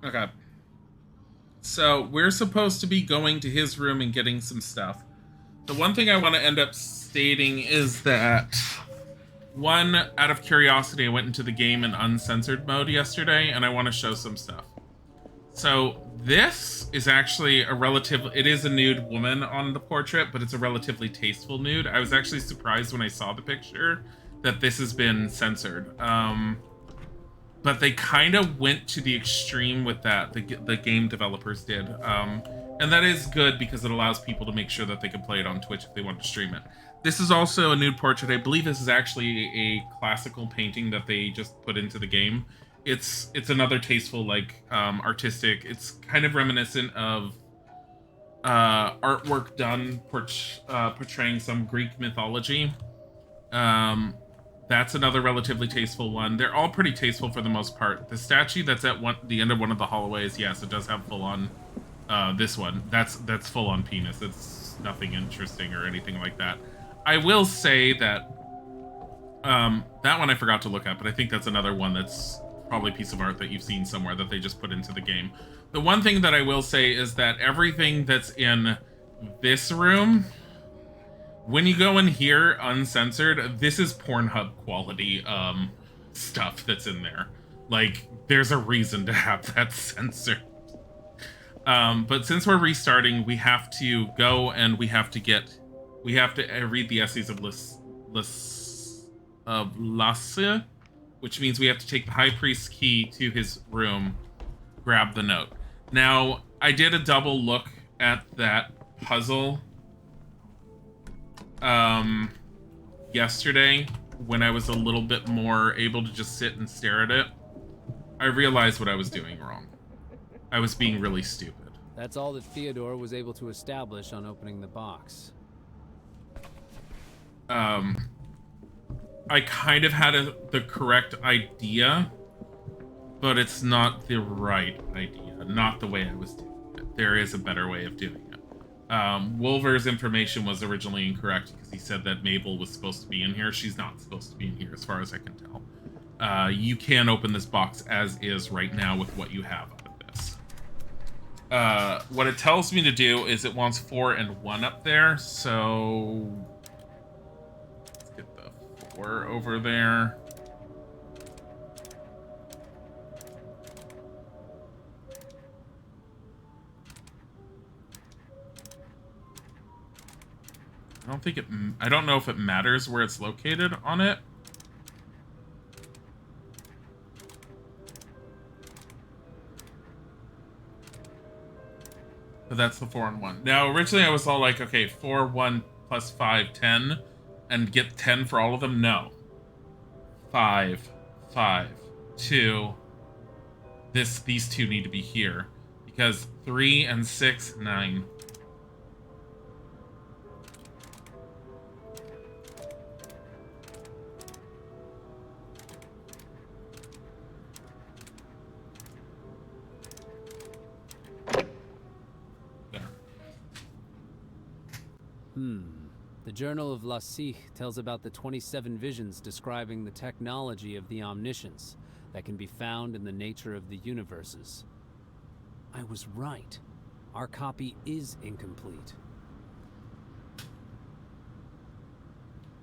Okay. So we're supposed to be going to his room and getting some stuff. The one thing I want to end up stating is that, one, out of curiosity, I went into the game in uncensored mode yesterday, and I want to show some stuff. So this is actually it is a nude woman on the portrait, but it's a relatively tasteful nude. I was actually surprised when I saw the picture that this has been censored. But they kind of went to the extreme with that. The game developers did, and that is good because it allows people to make sure that they can play it on Twitch if they want to stream it. This is also a nude portrait. I believe this is actually a classical painting that they just put into the game. It's another tasteful, like, artistic. It's kind of reminiscent of artwork done portraying some Greek mythology. That's another relatively tasteful one. They're all pretty tasteful for the most part. The statue that's at the end of one of the hallways, yes, it does have full on. This one, that's full on penis. It's nothing interesting or anything like that. I will say that that one I forgot to look at, but I think that's another one that's probably a piece of art that you've seen somewhere that they just put into the game. The one thing that I will say is that everything that's in this room, when you go in here uncensored, this is Pornhub quality stuff that's in there. Like, there's a reason to have that censored. But since we're restarting, we have to go and we have to read the essays of Lasse, which means we have to take the High Priest's key to his room, grab the note. Now, I did a double look at that puzzle yesterday when I was a little bit more able to just sit and stare at it. I realized what I was doing wrong. I was being really stupid. That's all that Theodore was able to establish on opening the box. I kind of had the correct idea, but it's not the right idea. Not the way I was doing it. There is a better way of doing it. Wolver's information was originally incorrect because he said that Mabel was supposed to be in here. She's not supposed to be in here, as far as I can tell. You can open this box as is right now with what you have out of this. What it tells me to do is it wants 4 and 1 up there, so let's get the 4 over there. I don't know if it matters where it's located on it. But that's the 4 and 1. Now, originally I was all like, okay, 4, 1 plus 5, 10, and get 10 for all of them. No. 5, 5, 2. These two need to be here. Because 3 and 6, 9. The Journal of Lasse tells about the 27 visions describing the technology of the omniscience that can be found in the nature of the universes. I was right. Our copy is incomplete.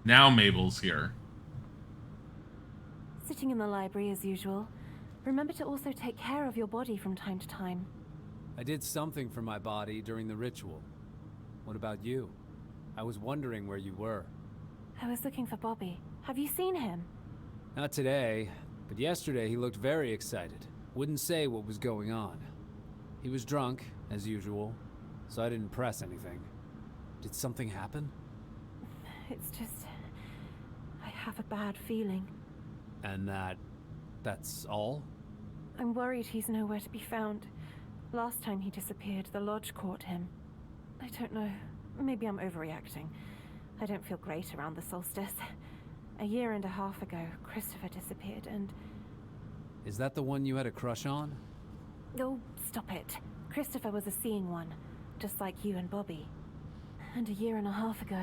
Now Mabel's here. Sitting in the library as usual. Remember to also take care of your body from time to time. I did something for my body during the ritual. What about you? I was wondering where you were. I was looking for Bobby. Have you seen him? Not today, but yesterday he looked very excited. Wouldn't say what was going on. He was drunk, as usual, so I didn't press anything. Did something happen? It's just... I have a bad feeling. And that's all? I'm worried he's nowhere to be found. Last time he disappeared, the lodge caught him. I don't know. Maybe I'm overreacting. I don't feel great around the solstice. A year and a half ago, Christopher disappeared and... Is that the one you had a crush on? Oh, stop it. Christopher was a seeing one, just like you and Bobby. And a year and a half ago...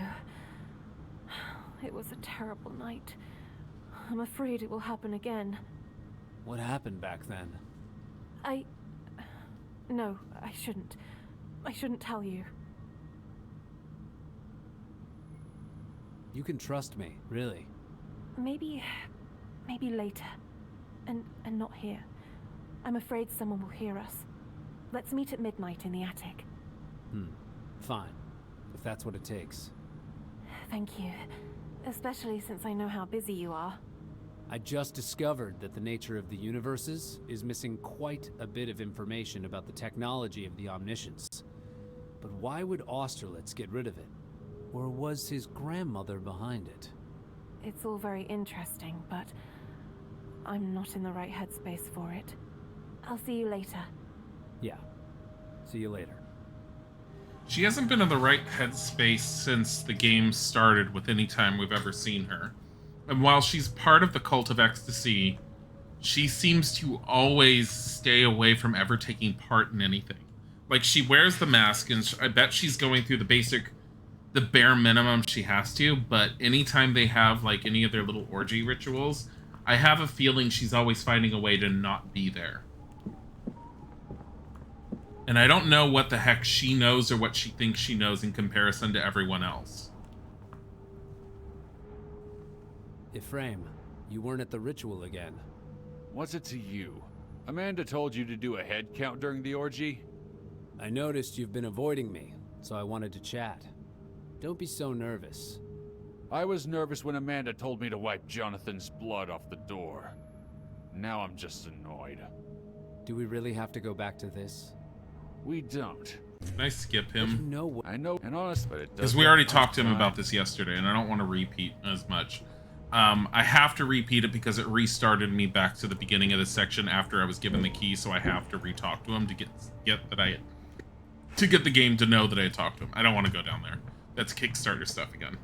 It was a terrible night. I'm afraid it will happen again. What happened back then? No, I shouldn't. I shouldn't tell you. You can trust me, really. Maybe later. And not here. I'm afraid someone will hear us. Let's meet at midnight in the attic. Fine. If that's what it takes. Thank you. Especially since I know how busy you are. I just discovered that the nature of the universes is missing quite a bit of information about the technology of the Omniscience. But why would Austerlitz get rid of it? Or was his grandmother behind it? It's all very interesting, but I'm not in the right headspace for it. I'll see you later. Yeah. See you later. She hasn't been in the right headspace since the game started with any time we've ever seen her. And while she's part of the cult of ecstasy, she seems to always stay away from ever taking part in anything. Like, she wears the mask, and I bet she's going through the bare minimum she has to, but anytime they have, like, any of their little orgy rituals, I have a feeling she's always finding a way to not be there. And I don't know what the heck she knows or what she thinks she knows in comparison to everyone else. Ephraim, you weren't at the ritual again. What's it to you? Amanda told you to do a head count during the orgy? I noticed you've been avoiding me, so I wanted to chat. Don't be so nervous. I was nervous when Amanda told me to wipe Jonathan's blood off the door. Now I'm just annoyed. Do we really have to go back to this? We don't. Can I skip You him? know what? I know, and honest, but it does. Because we already talked to him about this yesterday, and I don't want to repeat as much. I have to repeat it because it restarted me back to the beginning of the section after I was given the key, so I have to re-talk to him to get the game to know that I had talked to him. I don't want to go down there. That's Kickstarter stuff again.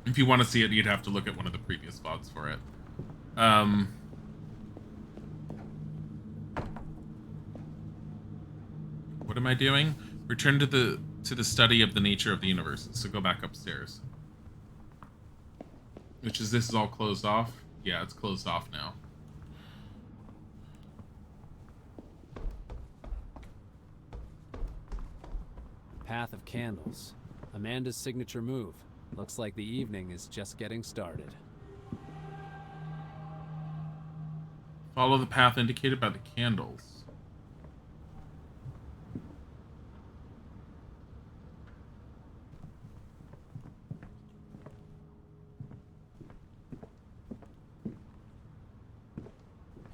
If you want to see it, you'd have to look at one of the previous VODs for it. What am I doing? Return to the study of the nature of the universe. So go back upstairs. This is all closed off? Yeah, it's closed off now. Path of Candles. Amanda's signature move. Looks like the evening is just getting started. Follow the path indicated by the candles.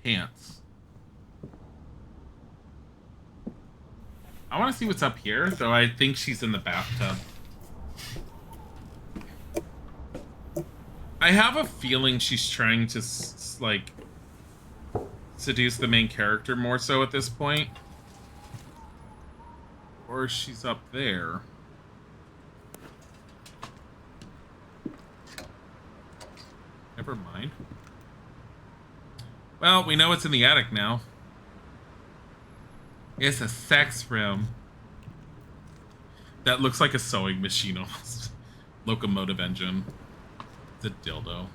Pants. I want to see what's up here, though I think she's in the bathtub. I have a feeling she's trying to, like, seduce the main character more so at this point. Or she's up there. Never mind. Well, we know it's in the attic now. It's a sex room. That looks like a sewing machine almost. Locomotive engine. It's a dildo.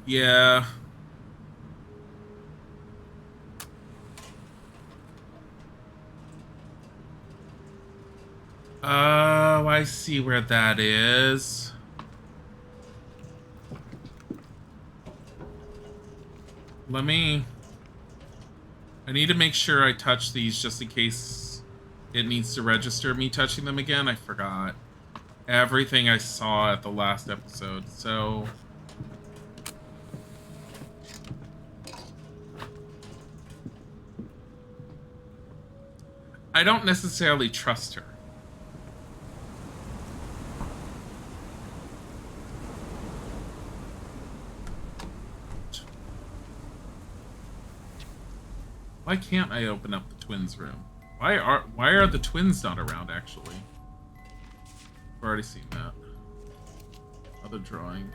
Yeah. Oh, I see where that is. I need to make sure I touch these just in case it needs to register me touching them again. I forgot everything I saw at the last episode, so... I don't necessarily trust her. Why can't I open up the twins' room? Why are the twins not around, actually? I've already seen that. Other drawing.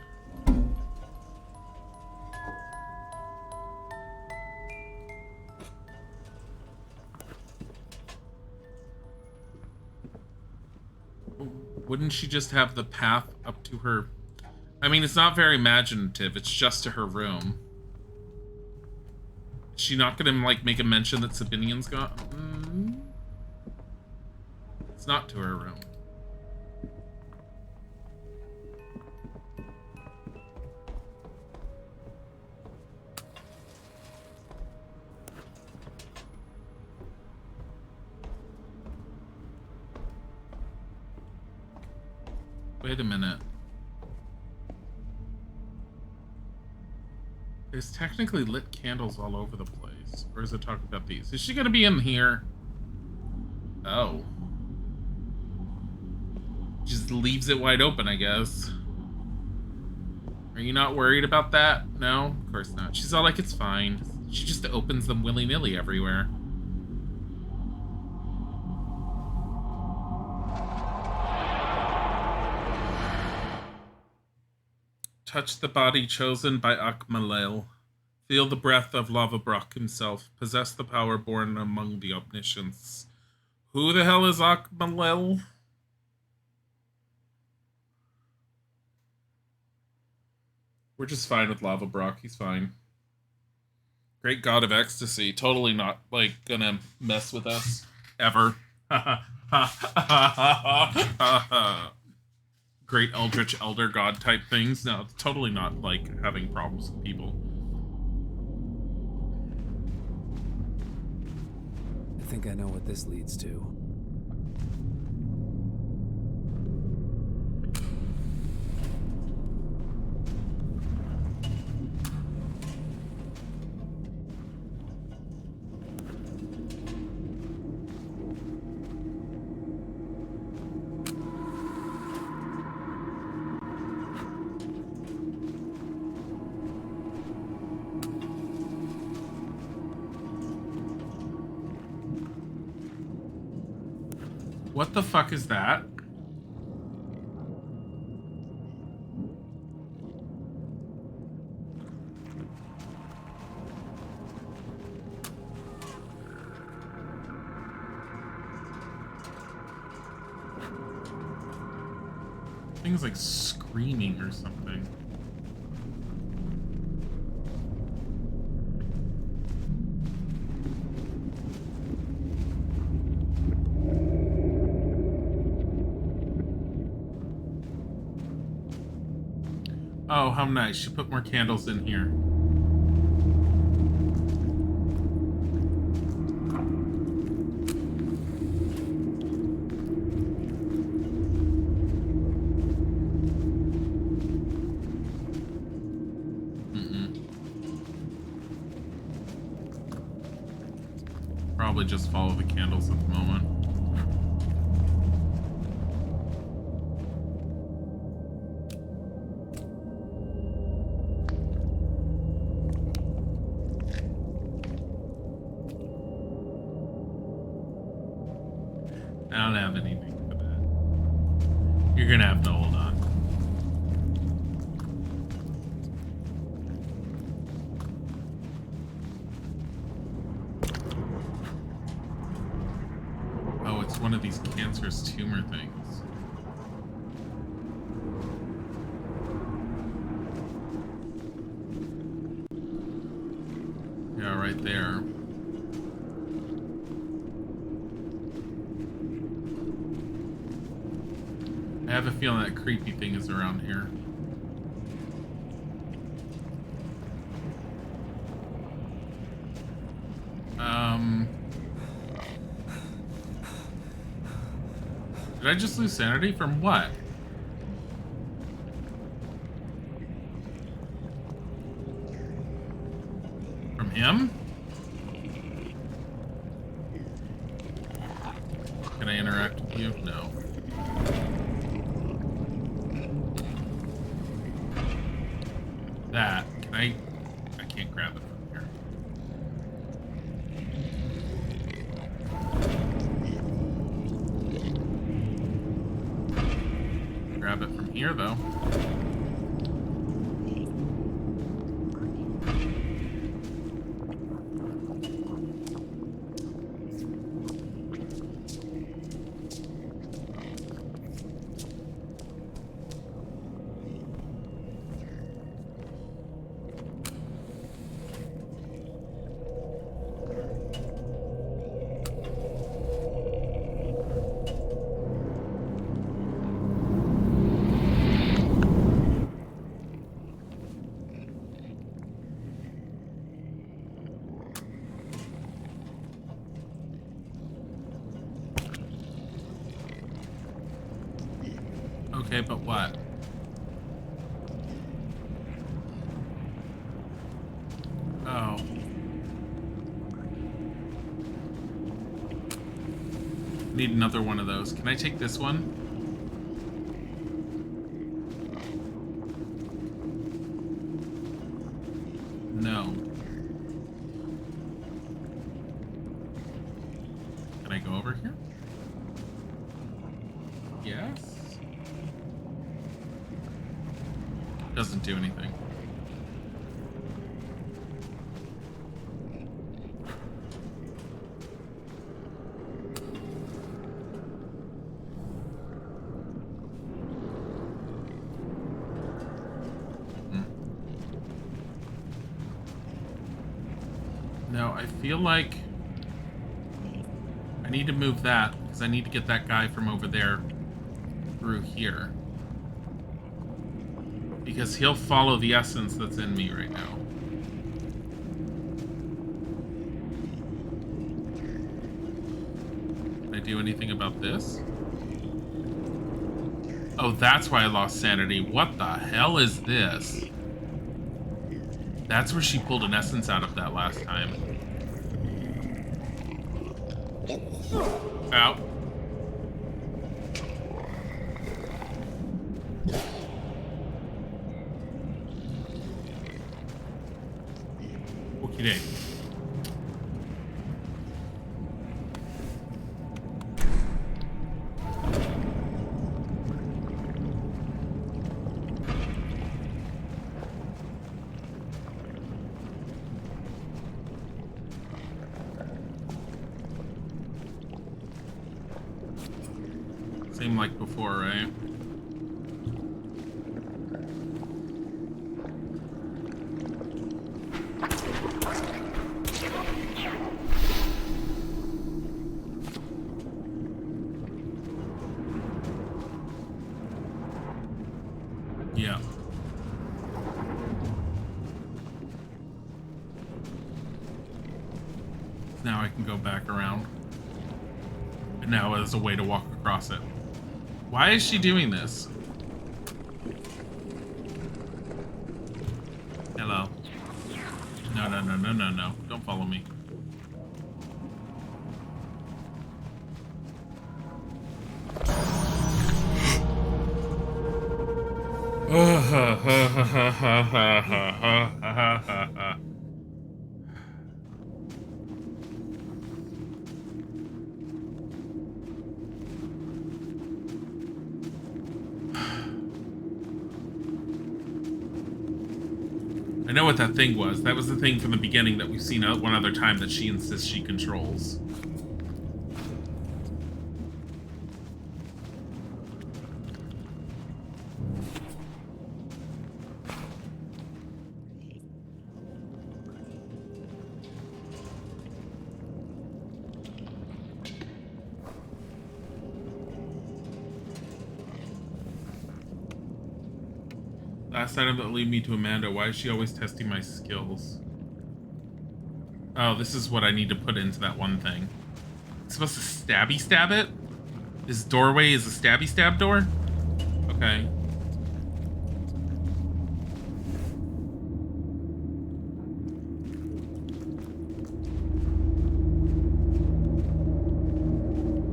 wouldn't she just have the path up to her? I mean, it's not very imaginative. It's just to her room. Is she not gonna, like, make a mention that Sabinian's gone? It's not to her room. Wait a minute. There's technically lit candles all over the place. Or is it talking about these? Is she gonna be in here? Oh. Just leaves it wide open, I guess. Are you not worried about that? No? Of course not. She's all like, it's fine. She just opens them willy-nilly everywhere. Touch the body chosen by Akmalel. Feel the breath of Lavabrock himself. Possess the power born among the omniscients. Who the hell is Akmalel? We're just fine with Lavabrock. He's fine. Great god of ecstasy. Totally not, like, gonna mess with us. Ever. Great eldritch elder god type things. No, it's totally not like having problems with people. I think I know what this leads to. What the fuck is that? Thing's like screaming or something. Oh, how nice. She put more candles in here. Probably just follow the candles at the moment. I don't have anything for that. You're gonna have to hold on. Oh, it's one of these cancerous tumor things. Yeah, right there. I have a feeling that creepy thing is around here. Did I just lose sanity from what? From him? Can I interact with you? No. That. Can I can't grab it from here. Grab it from here, though. Okay, but what? Oh. Need another one of those. Can I take this one? No. Can I go over here? Yes. Doesn't do anything. No, I feel like I need to move that because I need to get that guy from over there through here. Because he'll follow the essence that's in me right now. Can I do anything about this? Oh, that's why I lost sanity. What the hell is this? That's where she pulled an essence out of that last time. Ow. Okey-doke. Same like before, right? Yeah. Now I can go back around. And now there's a way to walk across it. Why is she doing this? Hello. No, no, no, no, no, no. Don't follow me. I know what that thing was. That was the thing from the beginning that we've seen one other time that she insists she controls. Last item that lead me to Amanda. Why is she always testing my skills? Oh, this is what I need to put into that one thing. I'm supposed to stabby stab it? This doorway is a stabby stab door? Okay.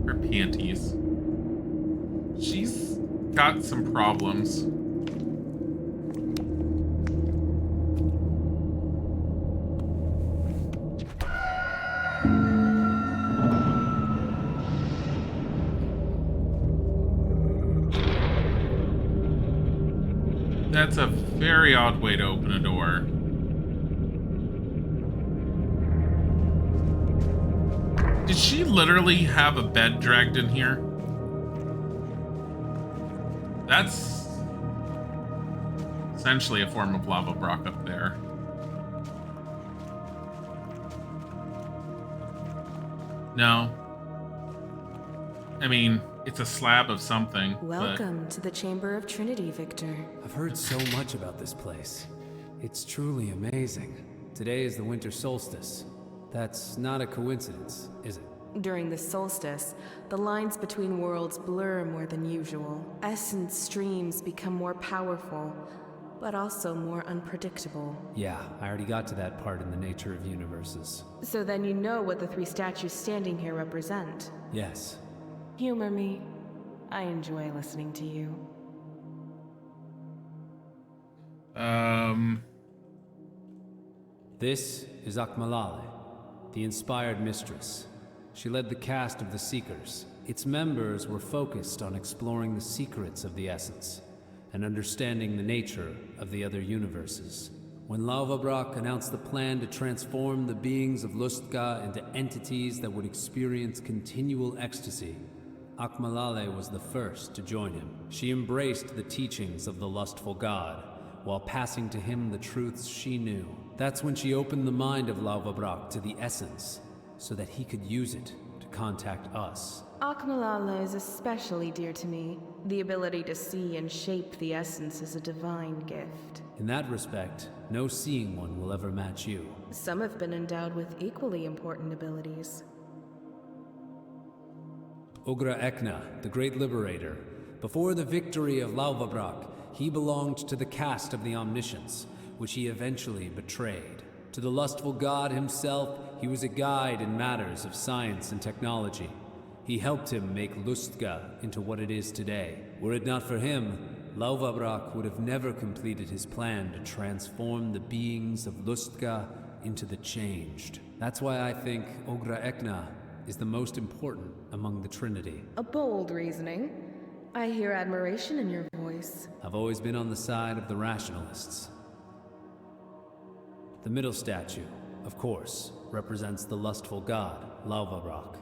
Her panties. She's got some problems. That's a very odd way to open a door. Did she literally have a bed dragged in here? That's essentially a form of lava rock up there. No. I mean, it's a slab of something. Welcome to the Chamber of Trinity, Victor. I've heard so much about this place. It's truly amazing. Today is the winter solstice. That's not a coincidence, is it? During the solstice, the lines between worlds blur more than usual. Essence streams become more powerful, but also more unpredictable. Yeah, I already got to that part in the nature of universes. So then you know what the three statues standing here represent. Yes. Humor me. I enjoy listening to you. This is Akmalale, the inspired mistress. She led the caste of the Seekers. Its members were focused on exploring the secrets of the essence and understanding the nature of the other universes. When Lauvabrak announced the plan to transform the beings of Lustga into entities that would experience continual ecstasy, Akmalale was the first to join him. She embraced the teachings of the lustful god, while passing to him the truths she knew. That's when she opened the mind of Lauvabrak to the essence, so that he could use it to contact us. Akmalala is especially dear to me. The ability to see and shape the essence is a divine gift. In that respect, no seeing one will ever match you. Some have been endowed with equally important abilities. Ugra Ekna, the Great Liberator. Before the victory of Lauvabrak, he belonged to the caste of the Omniscience, which he eventually betrayed. To the lustful god himself, he was a guide in matters of science and technology. He helped him make Lustga into what it is today. Were it not for him, Lauvabrak would have never completed his plan to transform the beings of Lustga into the Changed. That's why I think Ugra Ekna is the most important among the Trinity. A bold reasoning. I hear admiration in your voice. I've always been on the side of the rationalists. The middle statue, of course, represents the lustful god, Lauvabrak.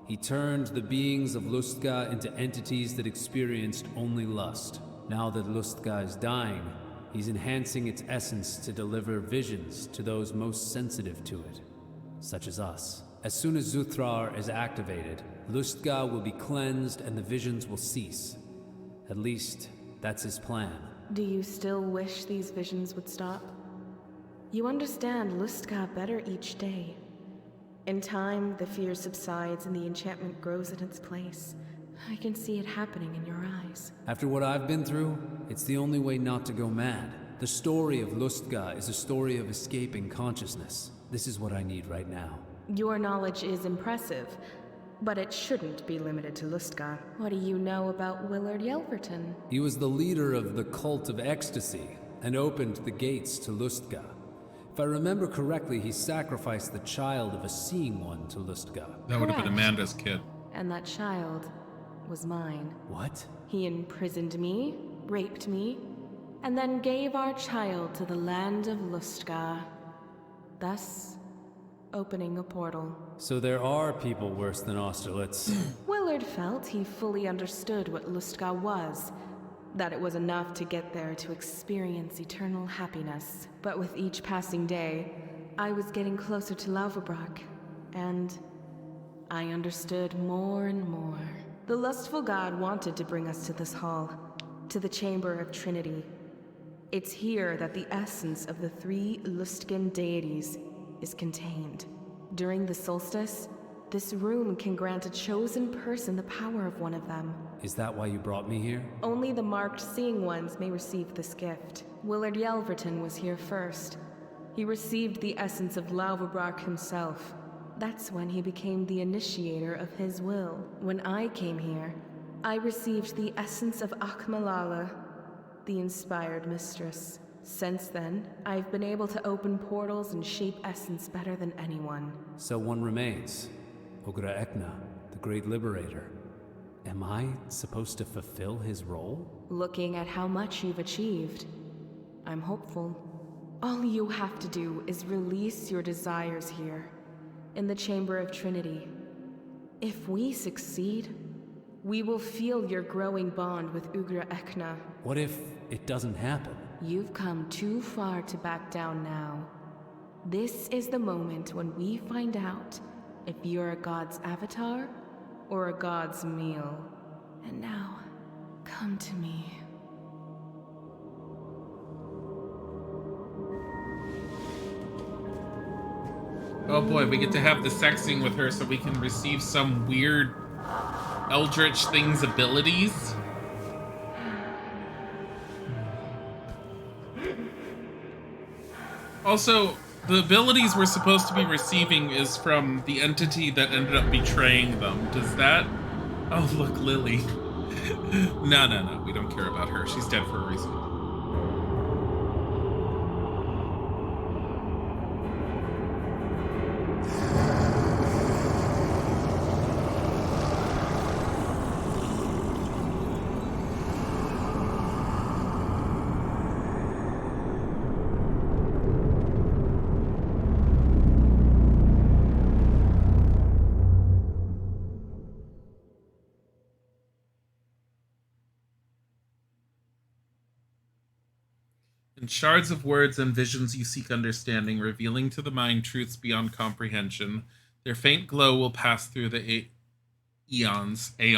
He turned the beings of Lustga into entities that experienced only lust. Now that Lustga is dying, he's enhancing its essence to deliver visions to those most sensitive to it, such as us. As soon as Zuthrar is activated, Lustga will be cleansed and the visions will cease. At least, that's his plan. Do you still wish these visions would stop? You understand Lustga better each day. In time, the fear subsides and the enchantment grows in its place. I can see it happening in your eyes. After what I've been through, it's the only way not to go mad. The story of Lustga is a story of escaping consciousness. This is what I need right now. Your knowledge is impressive, but it shouldn't be limited to Lustga. What do you know about Willard Yelverton? He was the leader of the cult of ecstasy and opened the gates to Lustga. If I remember correctly, he sacrificed the child of a seeing one to Lustga. That would have been Correct. Amanda's kid. And that child was mine. What? He imprisoned me, raped me, and then gave our child to the land of Lustga, thus opening a portal. So there are people worse than Austerlitz. Willard felt he fully understood what Lustga was, that it was enough to get there to experience eternal happiness. But with each passing day, I was getting closer to Lauvabrak, and I understood more and more. The lustful god wanted to bring us to this hall, to the Chamber of Trinity. It's here that the essence of the three Lustgan deities is contained. During the solstice, this room can grant a chosen person the power of one of them. Is that why you brought me here? Only the marked seeing ones may receive this gift. Willard Yelverton was here first. He received the essence of Lauvabrak himself. That's when he became the initiator of his will. When I came here, I received the essence of Akmalala, the inspired mistress. Since then, I've been able to open portals and shape essence better than anyone. So one remains. Ugra Ekna, the Great Liberator. Am I supposed to fulfill his role? Looking at how much you've achieved, I'm hopeful. All you have to do is release your desires here, in the Chamber of Trinity. If we succeed, we will feel your growing bond with Ugra Ekna. What if it doesn't happen? You've come too far to back down now. This is the moment when we find out if you're a god's avatar or a god's meal. And now, come to me. Oh boy, we get to have the sexing with her so we can receive some weird Eldritch thing's abilities. Also, the abilities we're supposed to be receiving is from the entity that ended up betraying them. Does that... Oh, look, Lily. No. We don't care about her. She's dead for a reason. In shards of words and visions you seek understanding, revealing to the mind truths beyond comprehension. Their faint glow will pass through the eons. The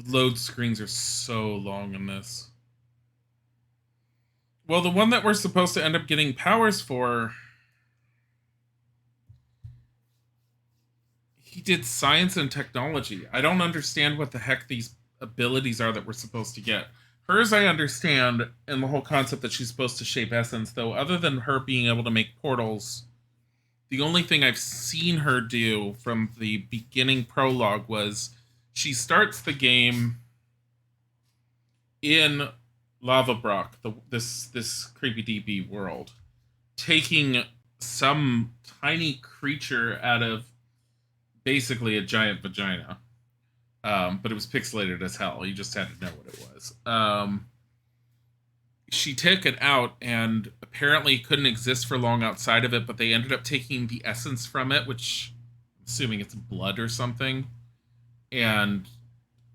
load screens are so long in this. Well, the one that we're supposed to end up getting powers for... He did science and technology. I don't understand what the heck these abilities are that we're supposed to get. Hers, I understand, and the whole concept that she's supposed to shape essence, though, other than her being able to make portals, the only thing I've seen her do from the beginning prologue was she starts the game in Lava Brock, this creepy DB world, taking some tiny creature out of basically a giant vagina. But it was pixelated as hell. You just had to know what it was. She took it out and apparently couldn't exist for long outside of it, but they ended up taking the essence from it, which I'm assuming it's blood or something. And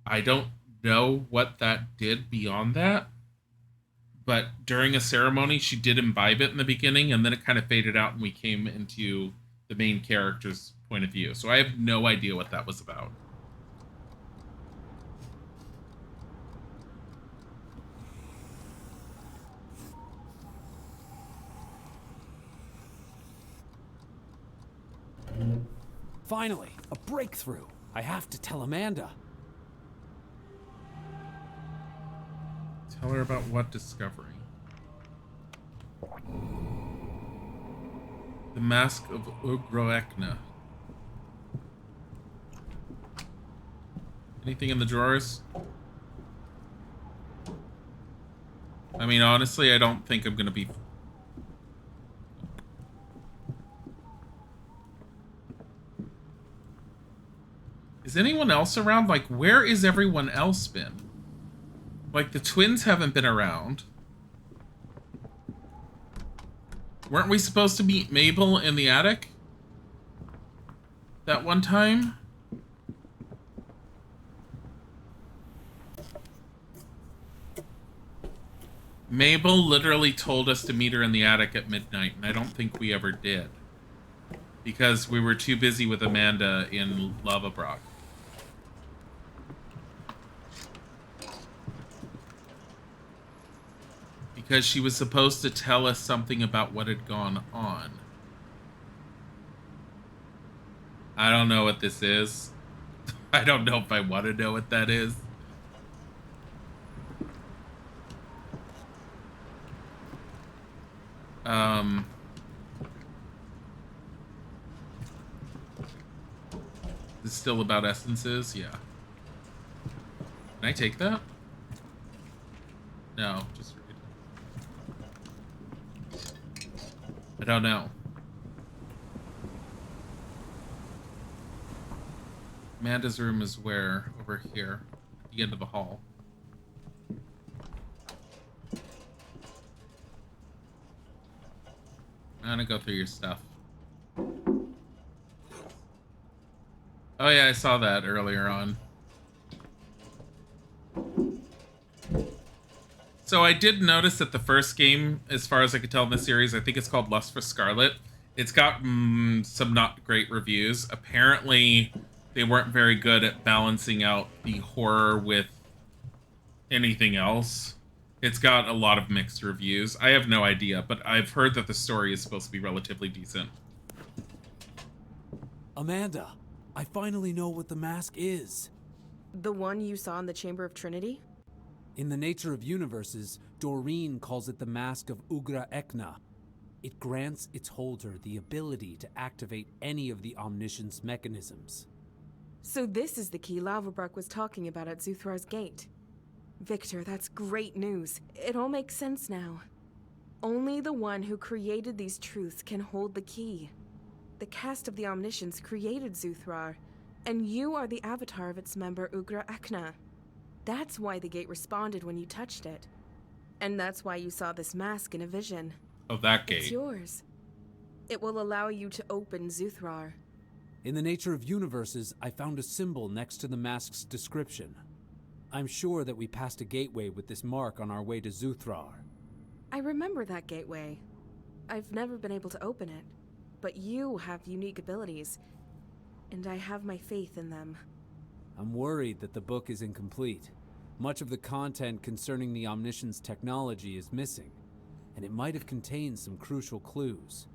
I don't know what that did beyond that. But during a ceremony, she did imbibe it in the beginning, and then it kind of faded out and we came into the main character's point of view. So I have no idea what that was about. Finally, a breakthrough. I have to tell Amanda. Tell her about what discovery? The Mask of Ugroekna. Anything in the drawers? I mean, honestly, I don't think I'm gonna be... Is anyone else around? Like, where is everyone else been? Like, the twins haven't been around. Weren't we supposed to meet Mabel in the attic? That one time? Mabel literally told us to meet her in the attic at midnight, and I don't think we ever did. Because we were too busy with Amanda in Lava Brock. Because she was supposed to tell us something about what had gone on. I don't know what this is. I don't know if I want to know what that is. This is still about essences? Yeah. Can I take that? No, just read. I don't know. Amanda's room is where? Over here. At the end of the hall. I'm gonna go through your stuff. Oh yeah, I saw that earlier on. So I did notice that the first game, as far as I could tell in the series, I think it's called Lust for Scarlet. It's got some not great reviews. Apparently, they weren't very good at balancing out the horror with anything else. It's got a lot of mixed reviews. I have no idea, but I've heard that the story is supposed to be relatively decent. Amanda, I finally know what the mask is. The one you saw in the Chamber of Trinity? In the Nature of Universes, Doreen calls it the Mask of Ugra Ekna. It grants its holder the ability to activate any of the Omniscience mechanisms. So this is the key Laverbrook was talking about at Zuthrar's gate. Victor, that's great news. It all makes sense now. Only the one who created these truths can hold the key. The cast of the Omniscience created Zuthrar, and you are the avatar of its member Ugra Ekna. That's why the gate responded when you touched it. And that's why you saw this mask in a vision. Oh, that gate. It's yours. It will allow you to open Zuthrar. In the Nature of Universes, I found a symbol next to the mask's description. I'm sure that we passed a gateway with this mark on our way to Zuthrar. I remember that gateway. I've never been able to open it, but you have unique abilities, and I have my faith in them. I'm worried that the book is incomplete. Much of the content concerning the Omniscience technology is missing, and it might have contained some crucial clues.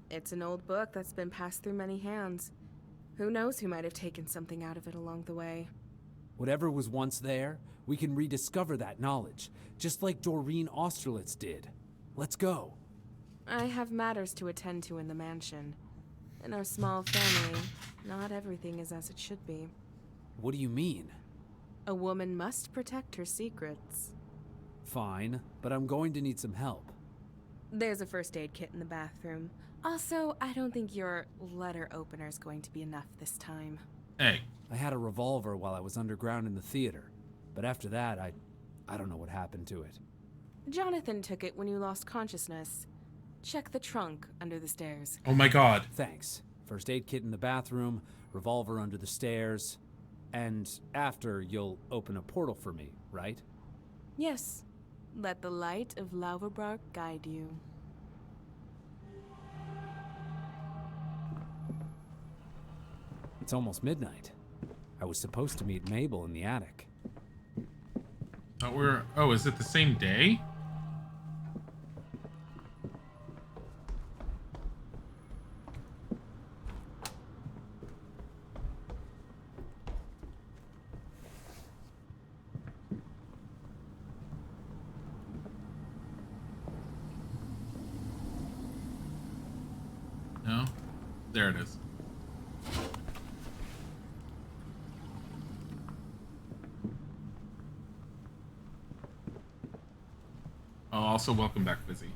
It's an old book that's been passed through many hands. Who knows who might have taken something out of it along the way. Whatever was once there, we can rediscover that knowledge, just like Doreen Austerlitz did. Let's go. I have matters to attend to in the mansion. In our small family, not everything is as it should be. What do you mean? A woman must protect her secrets. Fine, but I'm going to need some help. There's a first aid kit in the bathroom. Also, I don't think your letter opener's going to be enough this time. Hey. I had a revolver while I was underground in the theater, but after that, I don't know what happened to it. Jonathan took it when you lost consciousness. Check the trunk under the stairs. Oh my god. Thanks. First aid kit in the bathroom, revolver under the stairs, and after you'll open a portal for me, right? Yes. Let the light of Laverbrook guide you. It's almost midnight. I was supposed to meet Mabel in the attic. Oh, is it the same day? No? There it is. Oh, also welcome back, Fizzy.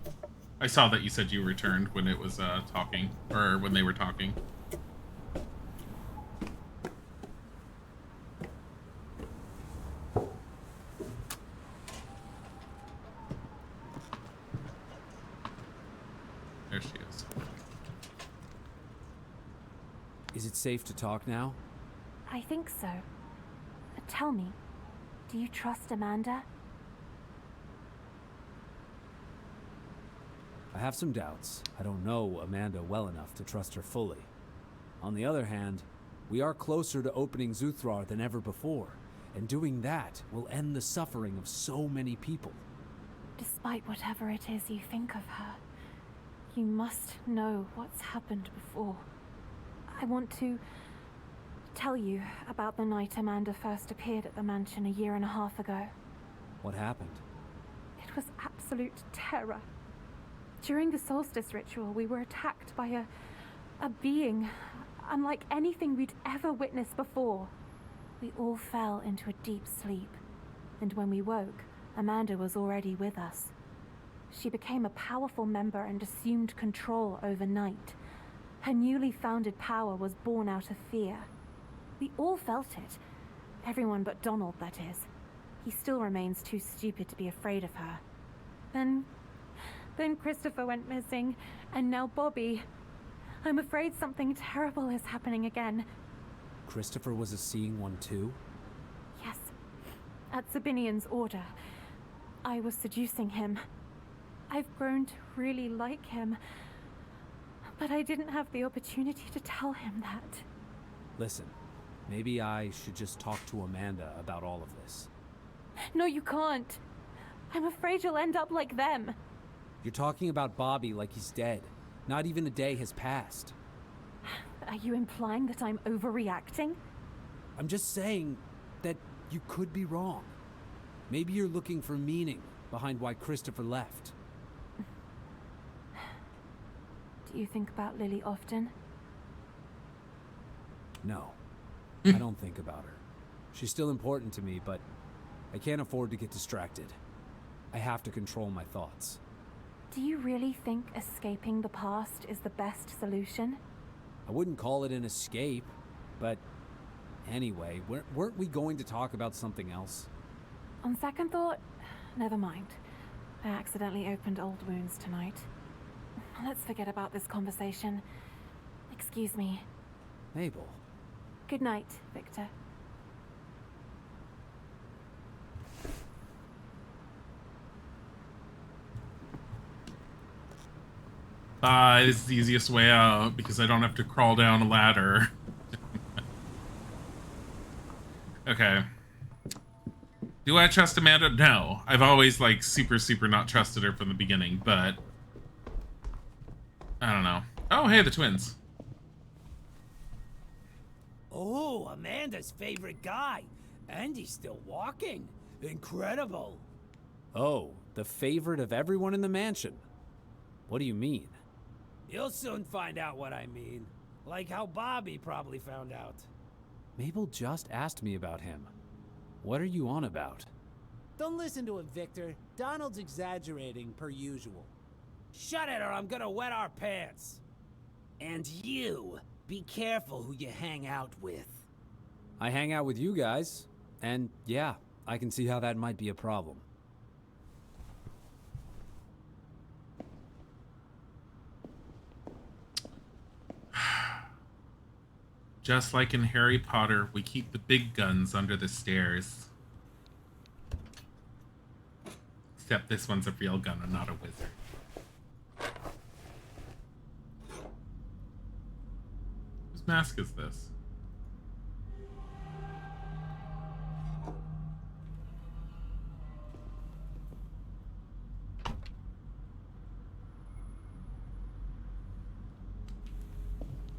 I saw that you said you returned when it was talking, or when they were talking. There she is. Is it safe to talk now? I think so. Tell me, do you trust Amanda? I have some doubts. I don't know Amanda well enough to trust her fully. On the other hand, we are closer to opening Zuthrar than ever before, and doing that will end the suffering of so many people. Despite whatever it is you think of her, you must know what's happened before. I want to tell you about the night Amanda first appeared at the mansion 1.5 years ago. What happened? It was absolute terror. During the solstice ritual, we were attacked by a being unlike anything we'd ever witnessed before. We all fell into a deep sleep, and when we woke, Amanda was already with us. She became a powerful member and assumed control overnight. Her newly founded power was born out of fear. We all felt it. Everyone but Donald, that is. He still remains too stupid to be afraid of her. Then Christopher went missing, and now Bobby. I'm afraid something terrible is happening again. Christopher was a seeing one too? Yes. At Sabinian's order. I was seducing him. I've grown to really like him, but I didn't have the opportunity to tell him that. Listen, maybe I should just talk to Amanda about all of this. No, you can't. I'm afraid you'll end up like them. You're talking about Bobby like he's dead. Not even a day has passed. Are you implying that I'm overreacting? I'm just saying that you could be wrong. Maybe you're looking for meaning behind why Christopher left. Do you think about Lily often? No, I don't think about her. She's still important to me, but I can't afford to get distracted. I have to control my thoughts. Do you really think escaping the past is the best solution? I wouldn't call it an escape, but anyway, weren't we going to talk about something else? On second thought, never mind. I accidentally opened old wounds tonight. Let's forget about this conversation. Excuse me. Mabel. Good night, Victor. This is the easiest way out because I don't have to crawl down a ladder. Okay. Do I trust Amanda? No. I've always, like, super not trusted her from the beginning, but I don't know. Oh, hey, the twins. Oh, Amanda's favorite guy. And he's still walking. Incredible. Oh, the favorite of everyone in the mansion. What do you mean? You'll soon find out what I mean. Like how Bobby probably found out. Mabel just asked me about him. What are you on about? Don't listen to him, Victor. Donald's exaggerating, per usual. Shut it or I'm gonna wet our pants. And you, be careful who you hang out with. I hang out with you guys, and yeah, I can see how that might be a problem. Just like in Harry Potter, we keep the big guns under the stairs. Except this one's a real gun and not a wizard. Whose mask is this?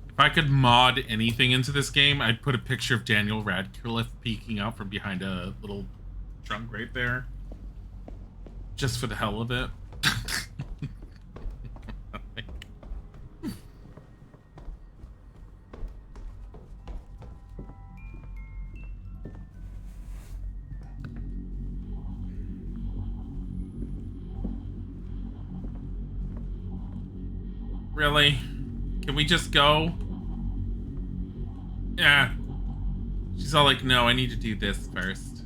If I could mod anything into this game, I'd put a picture of Daniel Radcliffe peeking out from behind a little trunk right there. Just for the hell of it. Really? Can we just go? Yeah. She's all like, no, I need to do this first.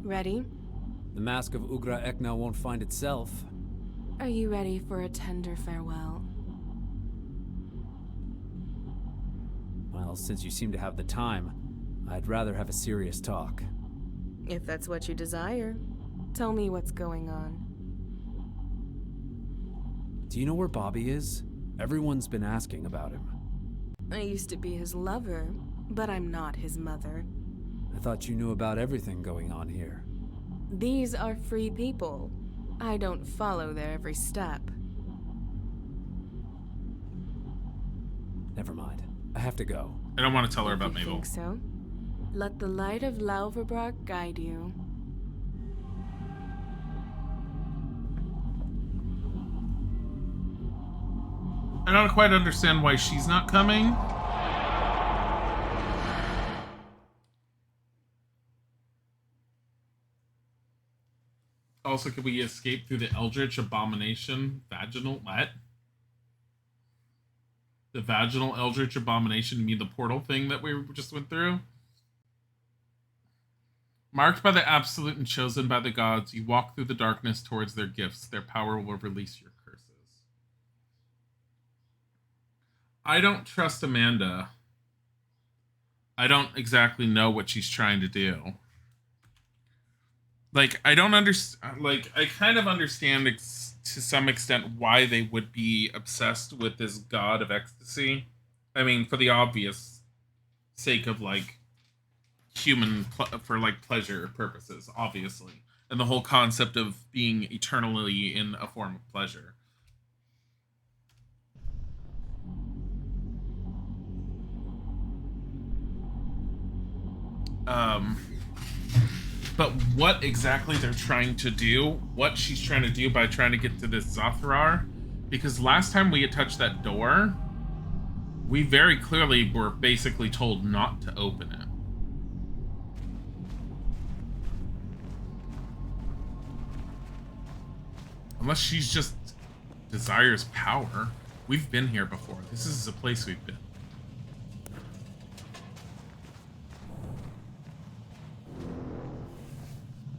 Ready? The mask of Ugra Ekna won't find itself. Are you ready for a tender farewell? Well, since you seem to have the time, I'd rather have a serious talk. If that's what you desire, tell me what's going on. Do you know where Bobby is? Everyone's been asking about him. I used to be his lover, but I'm not his mother. I thought you knew about everything going on here. These are free people. I don't follow their every step. Never mind. I have to go. I don't want to tell her If about you Mabel. think so? Let the light of Lauverbrock guide you. I don't quite understand why she's not coming. Also, could we escape through the Eldritch Abomination vaginal? What? The vaginal Eldritch Abomination? You mean the portal thing that we just went through? Marked by the absolute and chosen by the gods, you walk through the darkness towards their gifts. Their power will release your curses. I don't trust Amanda. I don't exactly know what she's trying to do. Like, I don't understand. Like, I kind of understand to some extent why they would be obsessed with this god of ecstasy. I mean, for the obvious sake of, like, human for like pleasure purposes, obviously, and the whole concept of being eternally in a form of pleasure. But what exactly they're trying to do, what she's trying to do by trying to get to this Zothrar, because last time we had touched that door, we very clearly were basically told not to open it. Unless she's just desires power. We've been here before. This is a place we've been.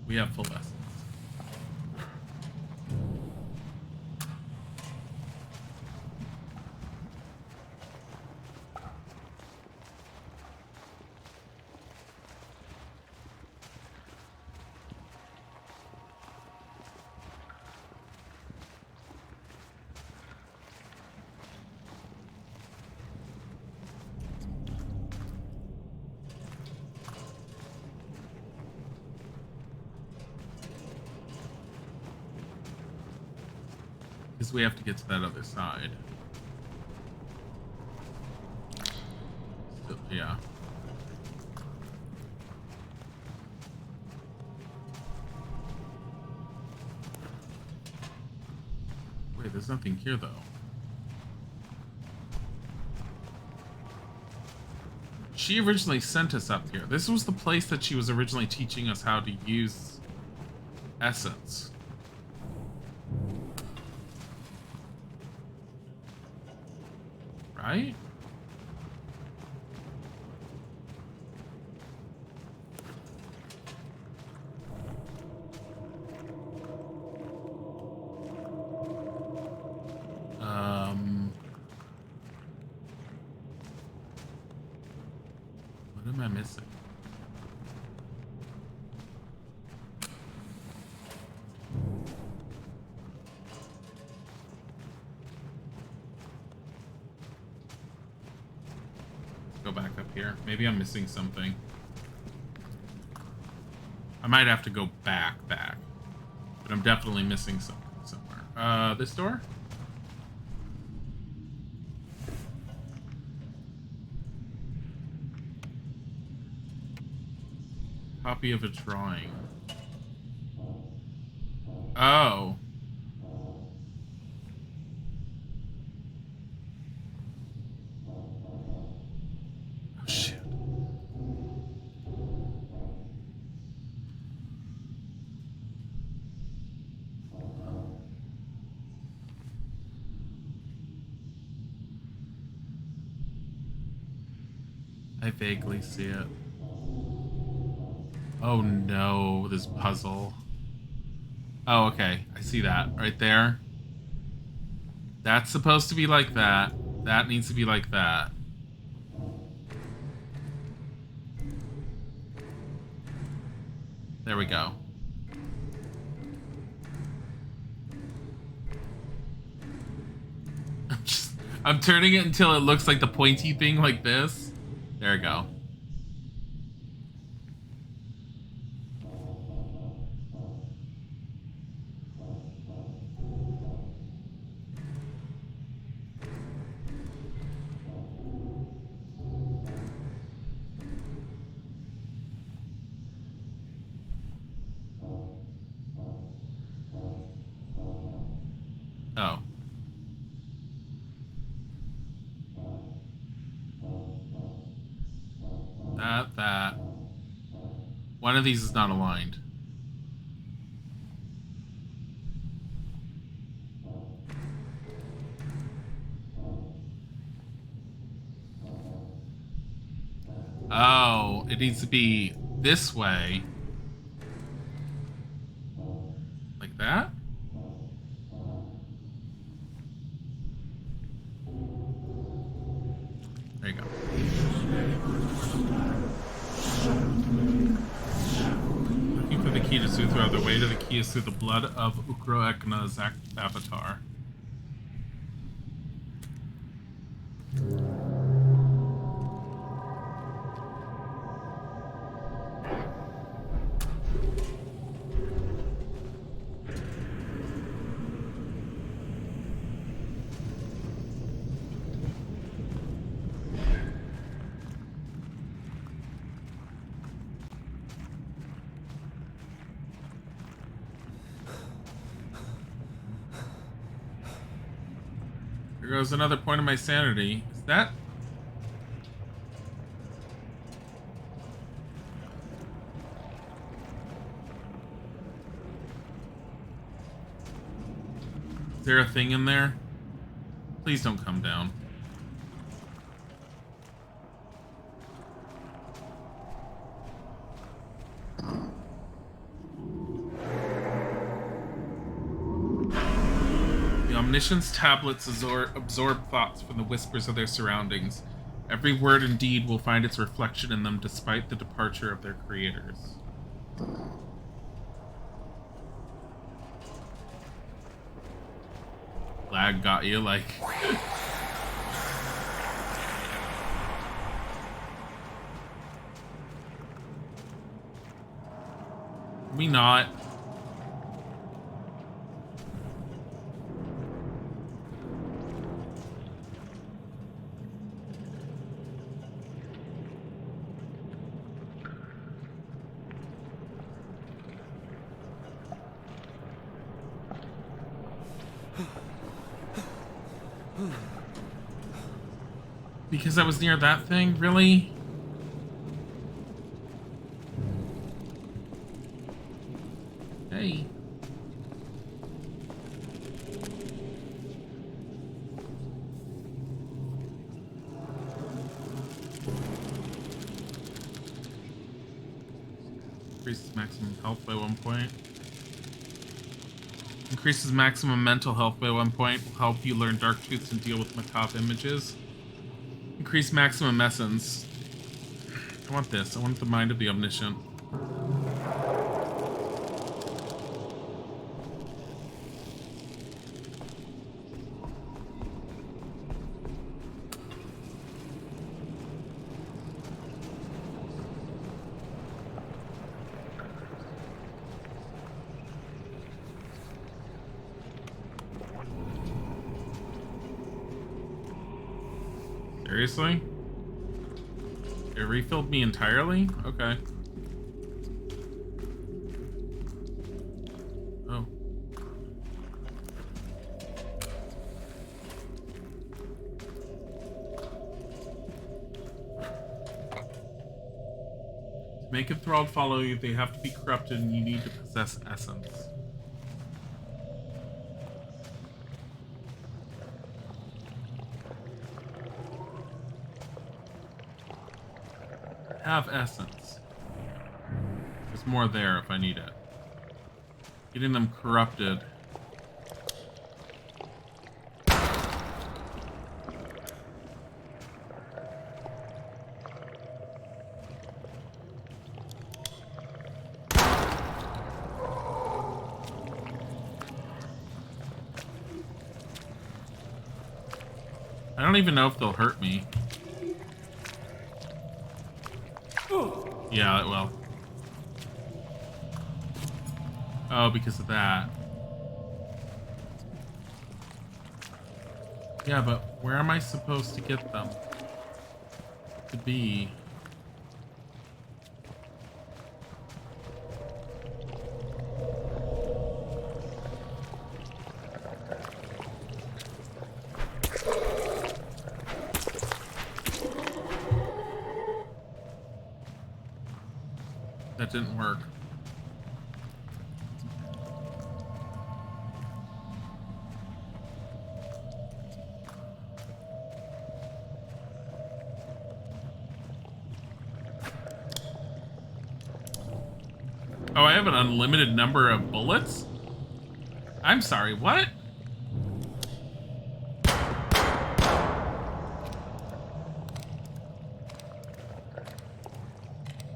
We have full essence. We have to get to that other side. So, yeah. Wait, there's nothing here though. She originally sent us up here. This was the place that she was originally teaching us how to use essence. Right? What am I missing? Go back up here. Maybe I'm missing something. I might have to go back. But I'm definitely missing something somewhere. This door? Copy of a drawing. Oh. I vaguely see it. Oh no, this puzzle. Oh, okay. I see that right there. That's supposed to be like that. That needs to be like that. There we go. I'm turning it until it looks like the pointy thing like this. There we go. Oh. That. One of these is not aligned. Oh, it needs to be this way. Like that? There you go. Looking for the key to Suthra. The way to the key is through the blood of Ukroekna's avatar. goes another point of my sanity. Is that... Is there a thing in there? Please don't come down. The Omniscience tablets absorb thoughts from the whispers of their surroundings. Every word and deed will find its reflection in them despite the departure of their creators. Lag got you, like... We not. Because I was near that thing? Really? Hey. Increases maximum health by 1 point. Increases maximum mental health by 1 point. Will help you learn dark truths and deal with macabre images. Increase maximum essence. I want this. I want the mind of the omniscient. Seriously? It refilled me entirely? Okay. Oh. To make a thrall follow you, they have to be corrupted and you need to possess essence. Have essence. There's more there if I need it. Getting them corrupted. I don't even know if they'll hurt me. Yeah, it will. Oh, because of that. Yeah, but where am I supposed to get them? To be... That didn't work. Oh, I have an unlimited number of bullets? I'm sorry, what?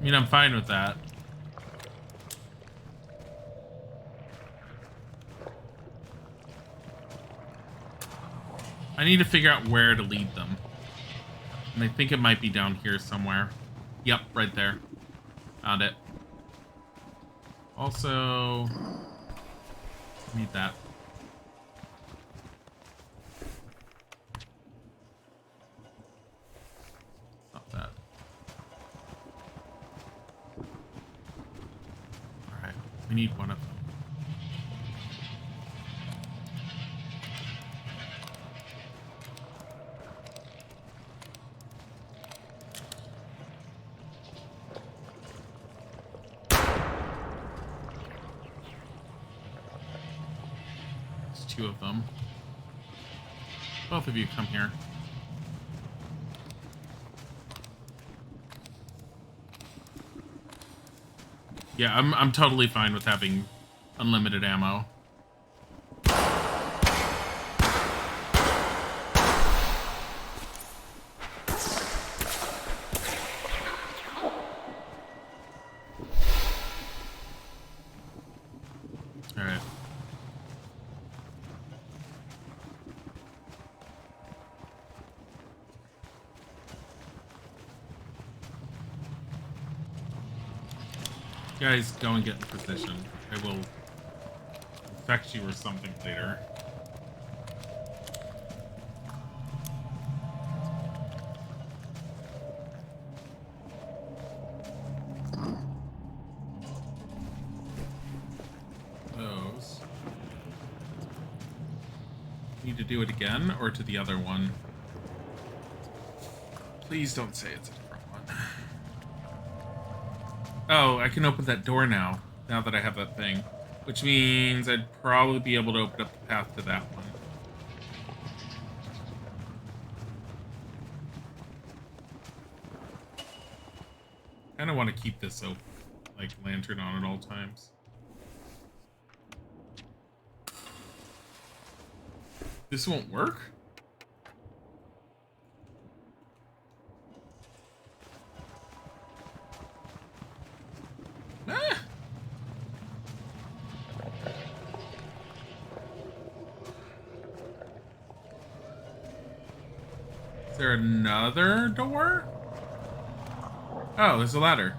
I mean, I'm fine with that. I need to figure out where to lead them. And I think it might be down here somewhere. Yep, right there. Found it. Also, need that. Not that. Alright, we need one of them. two of them. Both of you come here. Yeah, I'm totally fine with having unlimited ammo. All right. Guys, go and get in position. I will infect you or something later. Those. Need to do it again or to the other one? Please don't say it's a different one. Oh, I can open that door now that I have that thing. Which means I'd probably be able to open up the path to that one. Kinda want to keep this open, like lantern on at all times. This won't work? Ah! Is there another door? Oh, there's a ladder.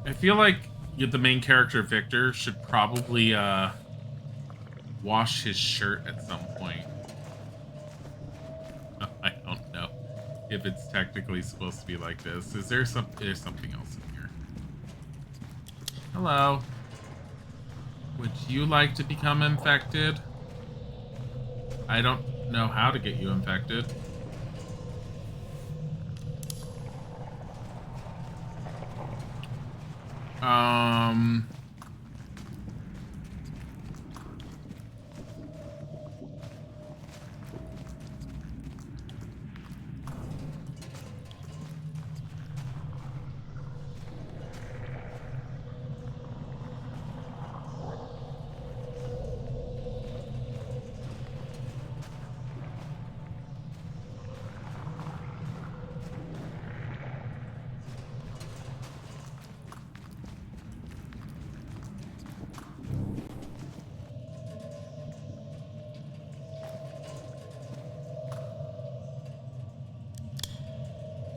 I feel like the main character, Victor, should probably wash his shirt at some point. I don't know if it's technically supposed to be like this. Is there there's something else in here? Hello. Would you like to become infected? I don't know how to get you infected.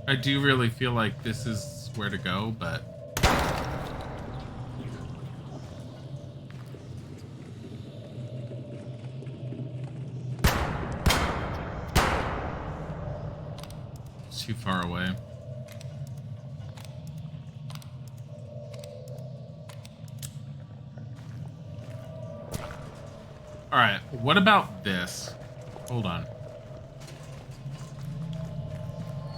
I do really feel like this is where to go, but it's too far away. All right, what about this? Hold on.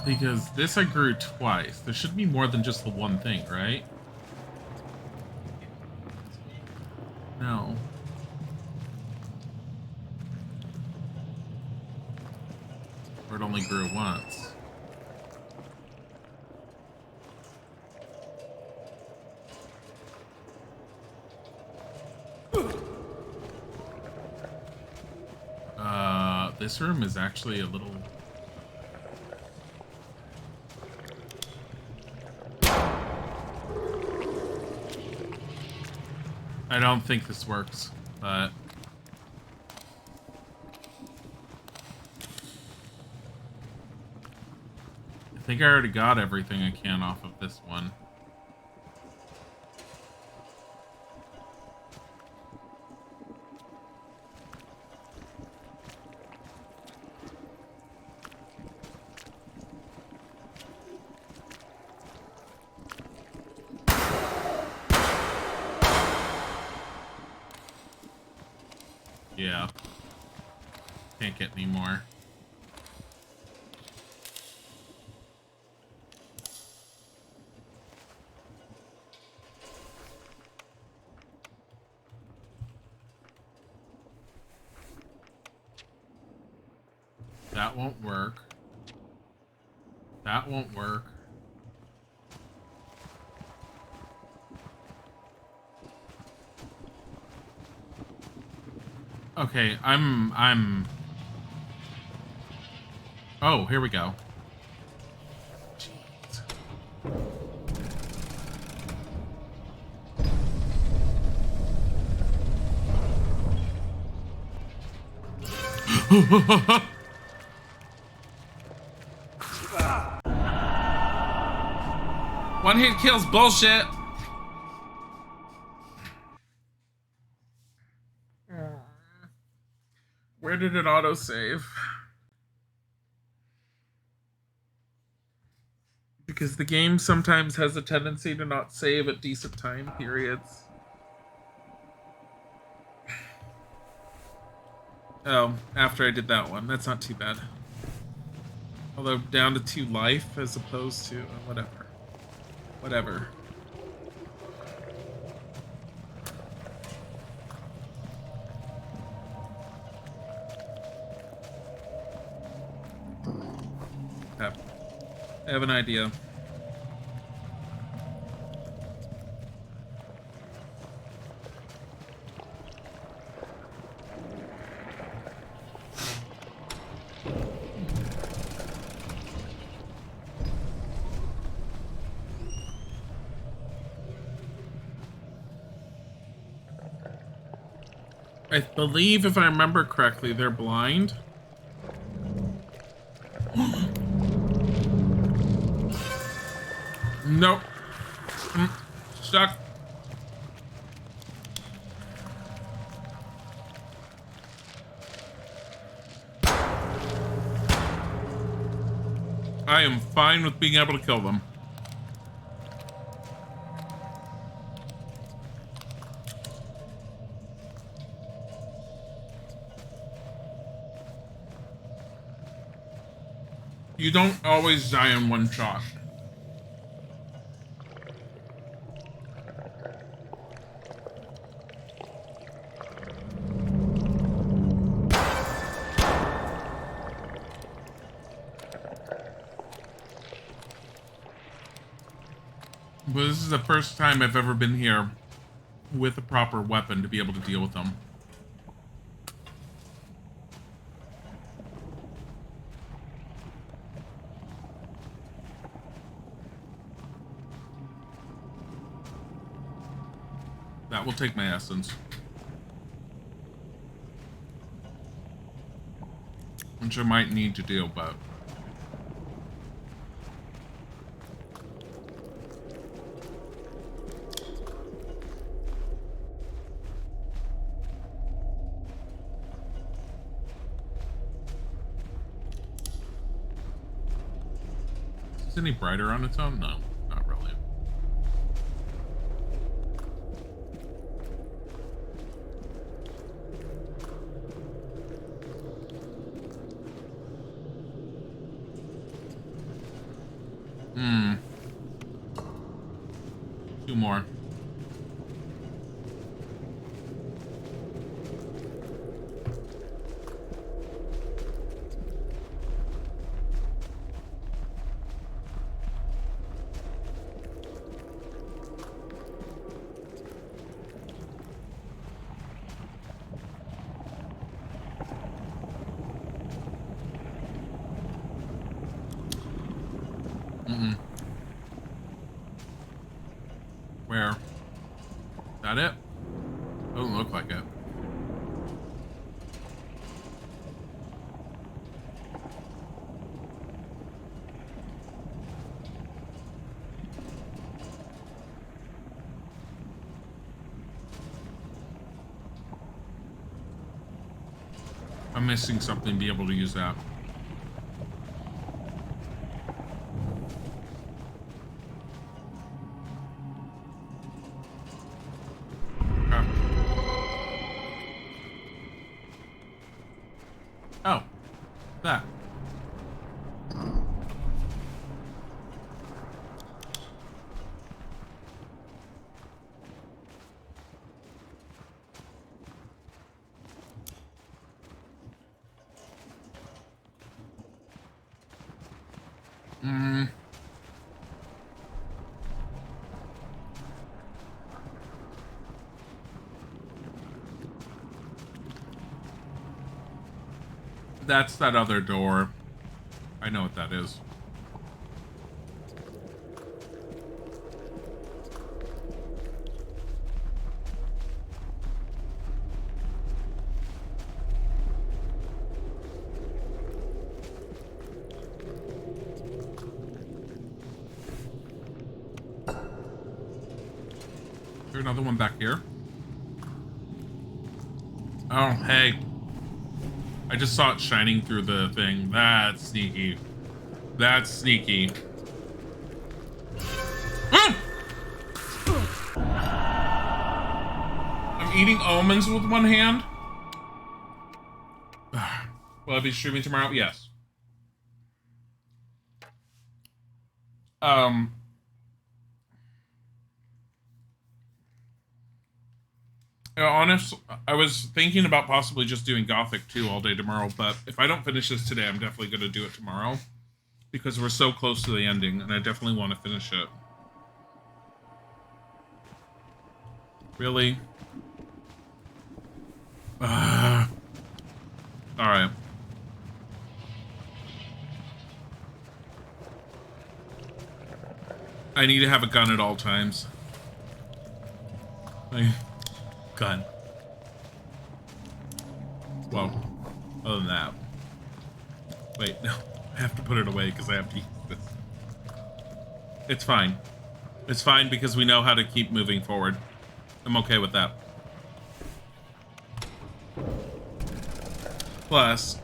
Because this I grew twice. There should be more than just the one thing, right? No. Or it only grew once. This room is actually a little... I don't think this works, but... I think I already got everything I can off of this one. Yeah. Can't get any more. That won't work. That won't work. Okay, I'm... Oh, here we go. Jeez. One hit kills bullshit. Where did it autosave? Because the game sometimes has a tendency to not save at decent time periods. Oh, after I did that one. That's not too bad. Although down to 2 life as opposed to whatever. Whatever. Okay. I have an idea. I believe, if I remember correctly, they're blind. Nope. Stuck. I am fine with being able to kill them. You don't always die in one shot. But this is the first time I've ever been here with a proper weapon to be able to deal with them. That will take my essence. Which I might need to do, but... Is it any brighter on its own? No, not really. Two more. Where? Is that it? Doesn't look like it. I'm missing something to be able to use that. Oh, that. Mm. That's that other door. I know what that is. Is there another one back here? Oh, hey. I just saw it shining through the thing. That's sneaky. That's sneaky. Ah! I'm eating almonds with one hand. Will I be streaming tomorrow? Yes. Honest, I was thinking about possibly just doing Gothic 2 all day tomorrow, but if I don't finish this today, I'm definitely going to do it tomorrow. Because we're so close to the ending, and I definitely want to finish it. Really? Alright. I need to have a gun at all times. Gun. Well, other than that. Wait, no. I have to put it away because I have to use this. It's fine. It's fine because we know how to keep moving forward. I'm okay with that. Plus,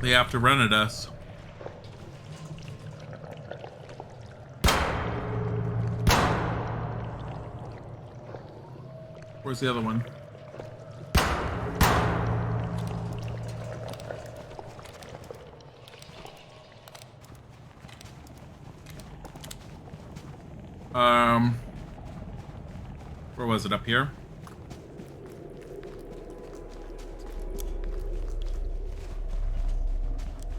they have to run at us. Where's the other one? Where was it? Up here?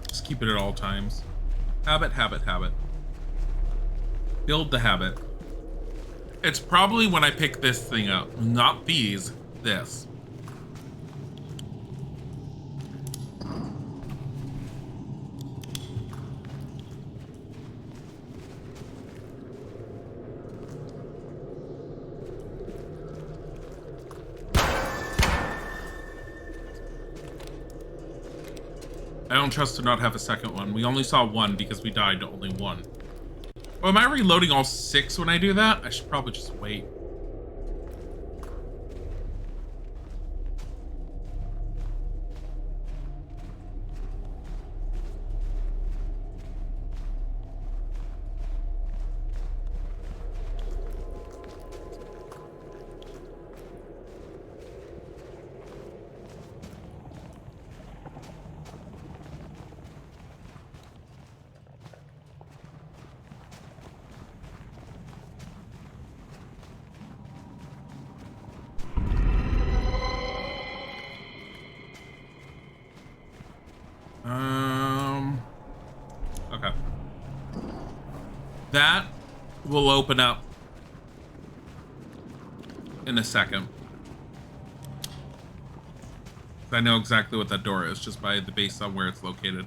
Just keep it at all times. Habit, habit, habit. Build the habit. It's probably when I pick this thing up. Not these. This. I don't trust to not have a second one. We only saw one because we died to only one. Oh, am I reloading all 6 when I do that? I should probably just wait. Okay. That will open up in a second. I know exactly what that door is just by the base on where it's located.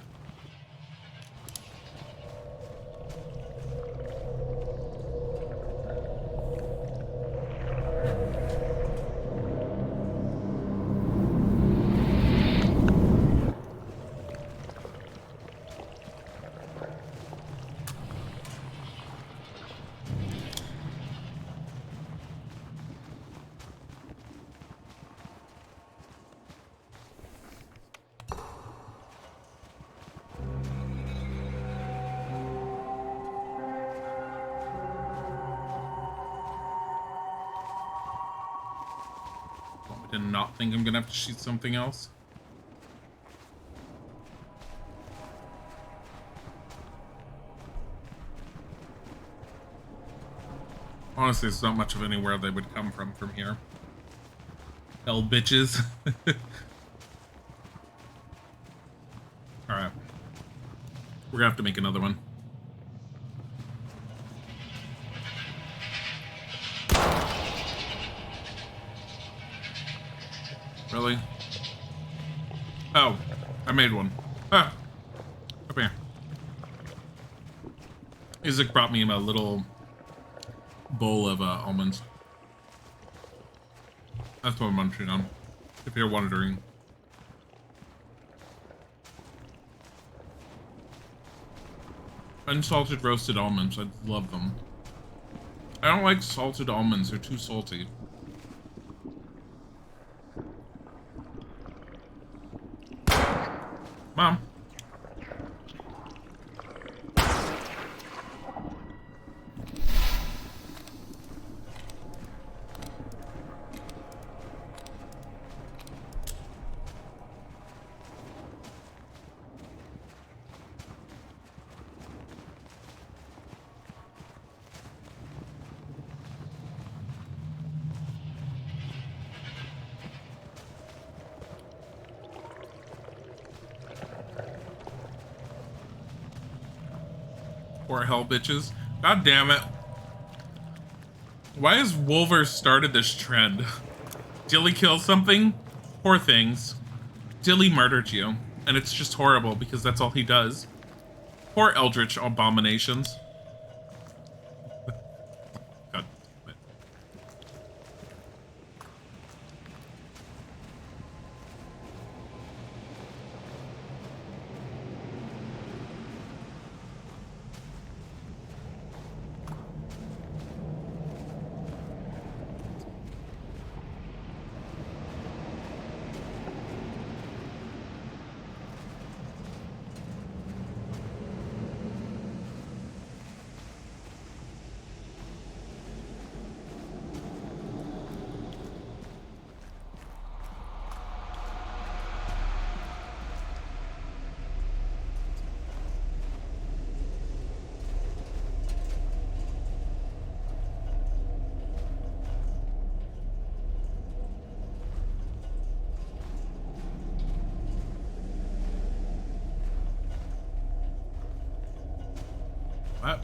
Want me to not think I'm gonna have to shoot something else? Honestly, it's not much of anywhere they would come from here. Hell, bitches. We're gonna have to make another one. Really? Oh, I made one. Ah, up here. Isaac brought me a little bowl of almonds. That's what I'm munching on, if you're wondering. Unsalted roasted almonds, I love them. I don't like salted almonds, they're too salty. Mom. Poor hell bitches. God damn it. Why has Wolver started this trend? Dilly kills something? Poor things. Dilly murdered you. And it's just horrible because that's all he does. Poor eldritch abominations. God damn it. What?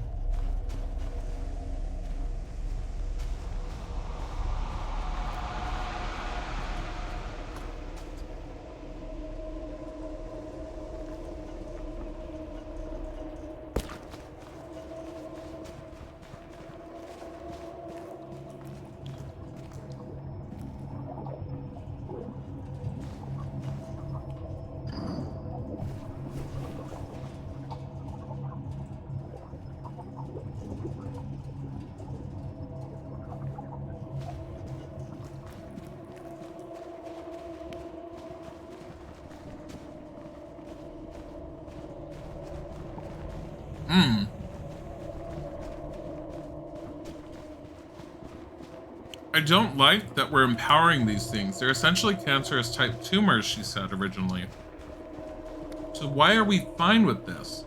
I don't like that we're empowering these things. They're essentially cancerous type tumors, she said originally. So why are we fine with this?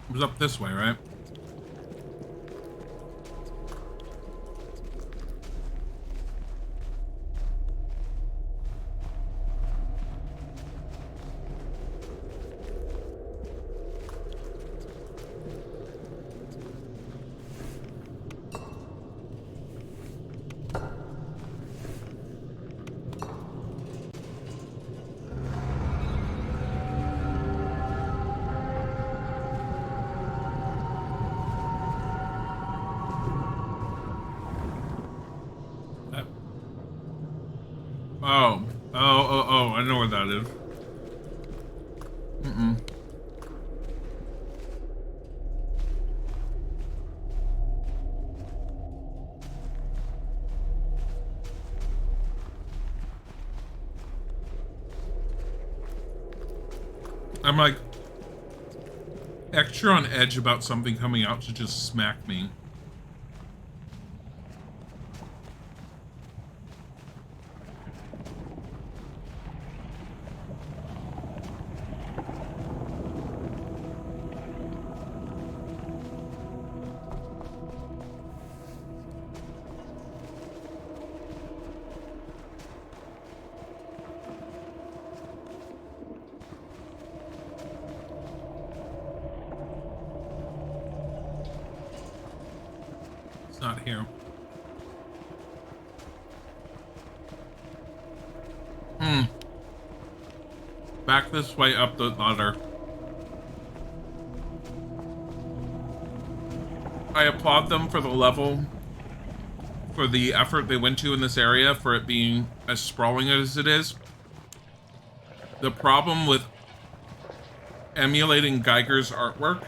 It was up this way, right? Oh, I know where that is. I'm like extra on edge about something coming out to just smack me. Not here. Back this way up the ladder. I applaud them for the level, for the effort they went to in this area, for it being as sprawling as it is. The problem with emulating Geiger's artwork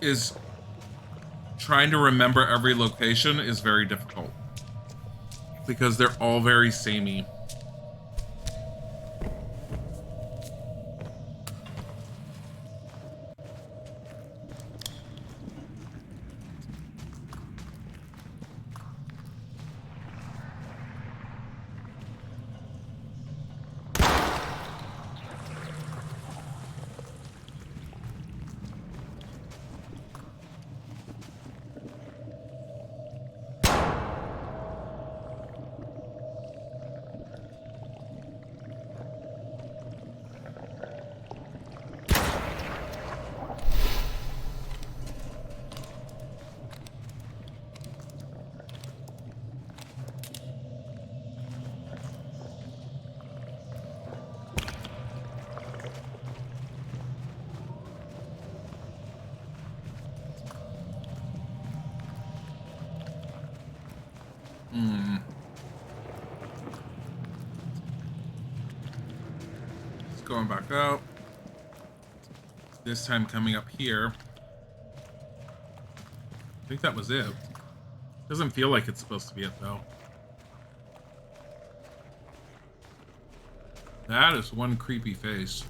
is trying to remember every location is very difficult because they're all very samey. Going back out. This time coming up here. I think that was it. Doesn't feel like it's supposed to be it though. That is one creepy face.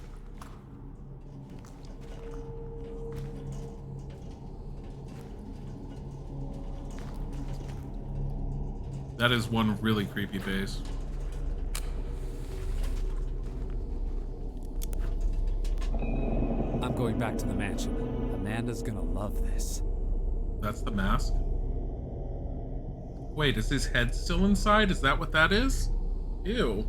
That is one really creepy face. I'm going back to the mansion. Amanda's gonna love this. That's the mask? Wait, is his head still inside? Is that what that is? Ew.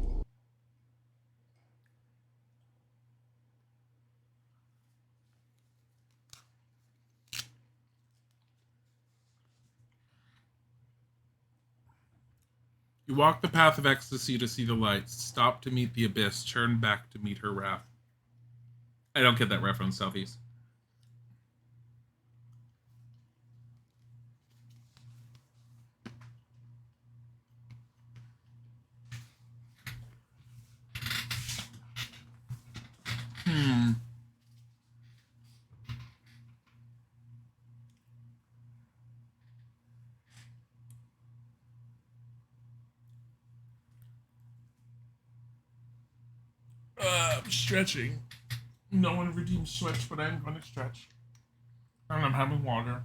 You walk the path of ecstasy to see the lights. Stop to meet the abyss. Turn back to meet her wrath. I don't get that reference, Southeast. I'm stretching. No one redeems stretch, but I'm going to stretch. And I'm having water.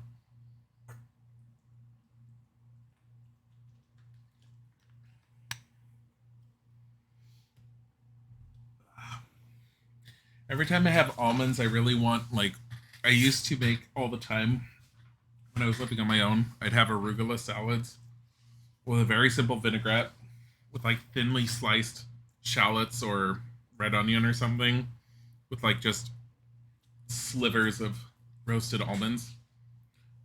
Every time I have almonds, I really want, like, I used to make all the time when I was living on my own. I'd have arugula salads with a very simple vinaigrette with, like, thinly sliced shallots or red onion or something with, like, just slivers of roasted almonds.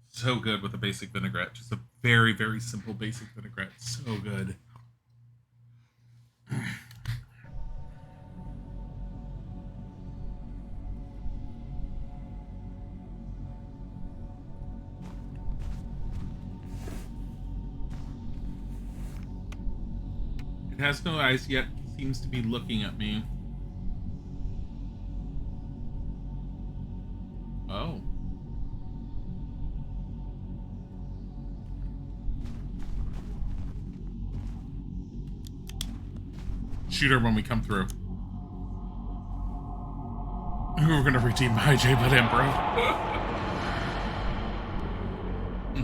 So good with a basic vinaigrette. Just a very, very simple basic vinaigrette. So good. It has no eyes yet. Seems to be looking at me. Oh. Shoot her when we come through. We're gonna redeem IJ, but Emperor.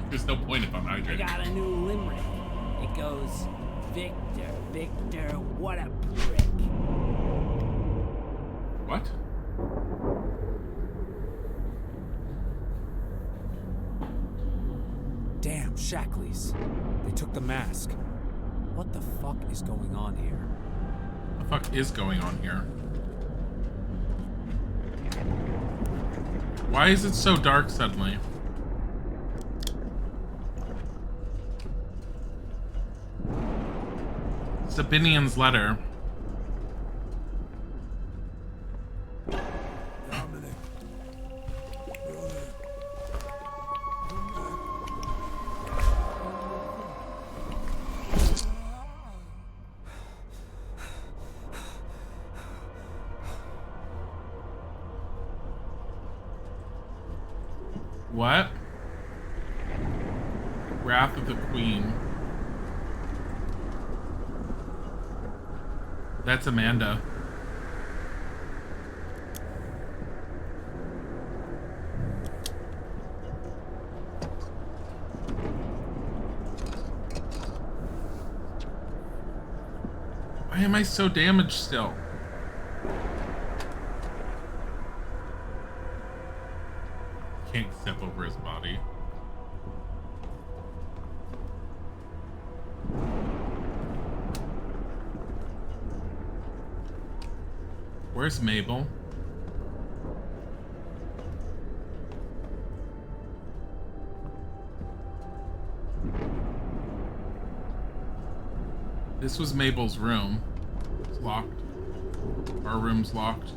There's no point if I'm I hydrated. got a new limerick. It goes, Victor, Victor, what a prick. What? Damn, Shackley's. They took the mask. What the fuck is going on here? What the fuck is going on here? Why is it so dark suddenly? Sabinian's letter. Dominic. Brother. What? Wrath of the Queen. That's Amanda. Why am I so damaged still? Can't step over his body. Where's Mabel? This was Mabel's room. It's locked. Our room's locked.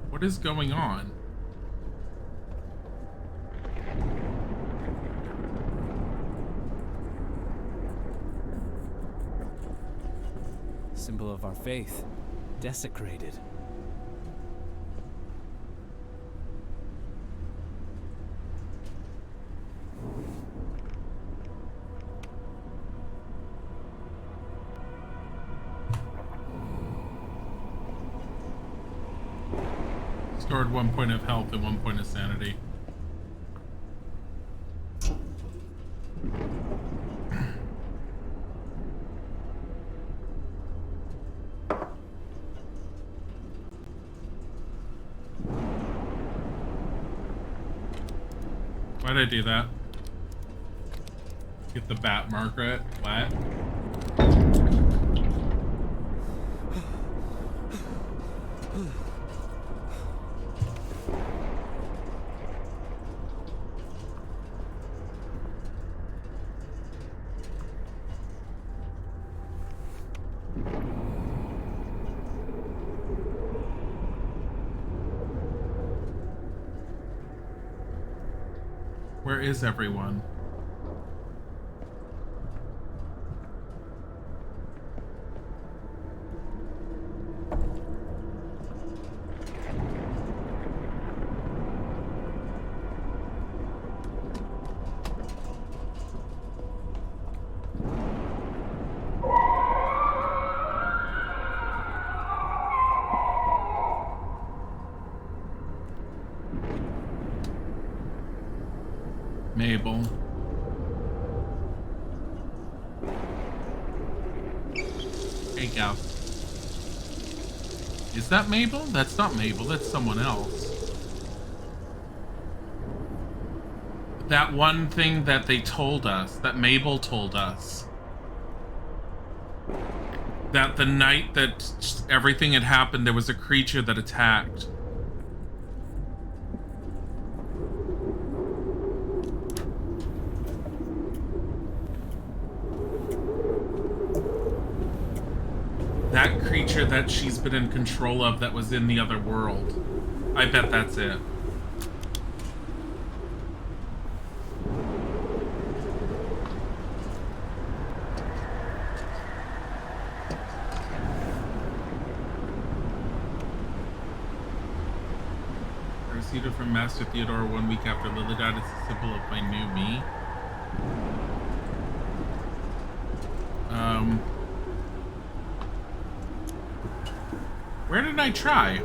What is going on? Symbol of our faith. Desecrated. Stored 1 point of health and 1 point of sanity. Why'd I do that? Get the bat, Margaret. What? Where is everyone? Mabel. Hey, Gal. Is that Mabel? That's not Mabel, that's someone else. That one thing that they told us, that Mabel told us. That the night that everything had happened, there was a creature that attacked. That creature that she's been in control of that was in the other world. I bet that's it. received it from Master Theodore 1 week after Lily died. It's a symbol of my new me. Where did I try?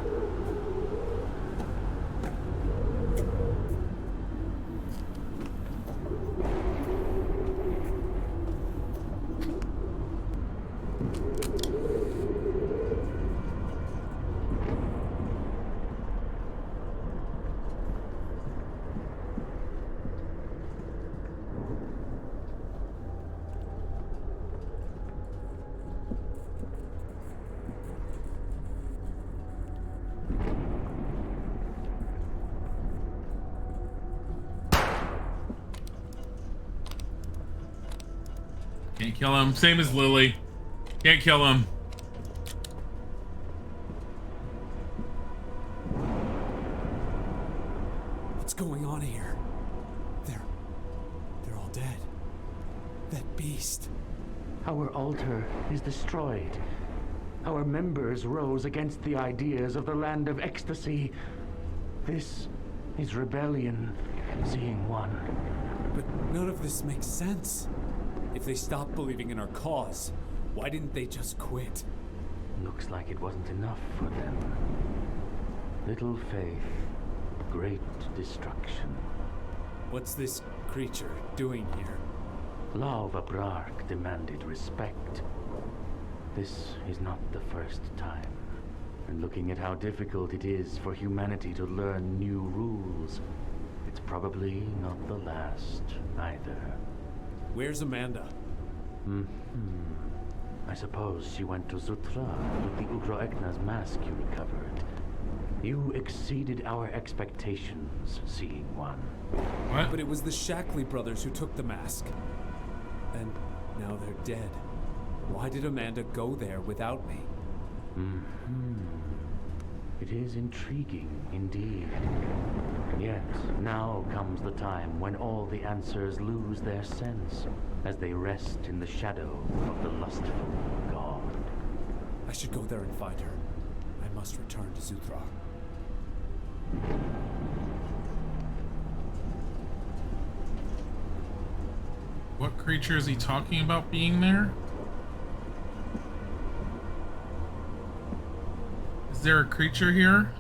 Can't kill him. Same as Lily. Can't kill him. What's going on here? They're all dead. That beast. Our altar is destroyed. Our members rose against the ideas of the land of ecstasy. This is rebellion, Seeing One. But none of this makes sense. If they stopped believing in our cause, why didn't they just quit? Looks like it wasn't enough for them. Little faith, great destruction. What's this creature doing here? Law of Abrark demanded respect. This is not the first time. And looking at how difficult it is for humanity to learn new rules, it's probably not the last either. Where's Amanda? I suppose she went to Zutra with the Ugroekna's mask you recovered. You exceeded our expectations, Seeing One. What? But it was the Shackley brothers who took the mask. And now they're dead. Why did Amanda go there without me? It is intriguing indeed. Yet, now comes the time when all the answers lose their sense, as they rest in the shadow of the lustful god. I should go there and find her. I must return to Zuthra. What creature is he talking about being there? Is there a creature here?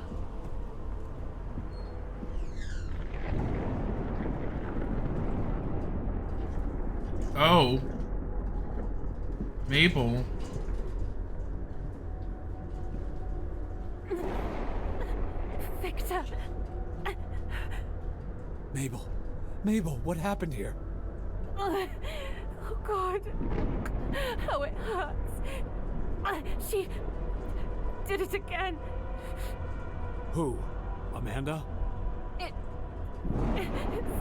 Oh. Mabel. Victor! Mabel, what happened here? Oh, God. How it hurts. She did it again. Who? Amanda? It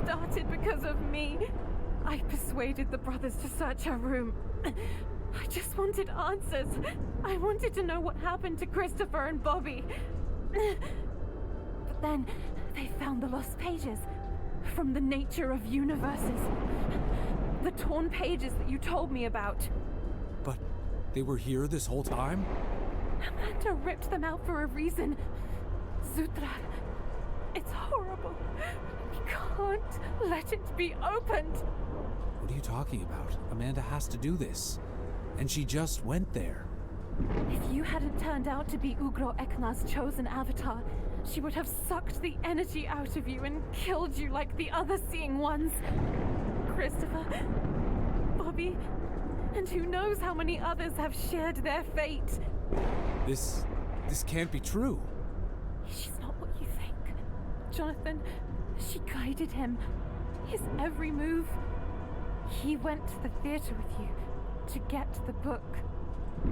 started because of me. I persuaded the brothers to search her room. I just wanted answers. I wanted to know what happened to Christopher and Bobby. But then they found the lost pages from the nature of universes. The torn pages that you told me about. But they were here this whole time? Amanda ripped them out for a reason. Zutra, it's horrible. We can't let it be opened. What are you talking about? Amanda has to do this. And she just went there. If you hadn't turned out to be Ugro Ekna's chosen avatar, she would have sucked the energy out of you and killed you like the other Seeing Ones. Christopher, Bobby, and who knows how many others have shared their fate. This can't be true. She's not what you think. Jonathan, she guided him. His every move. He went to the theater with you to get the book.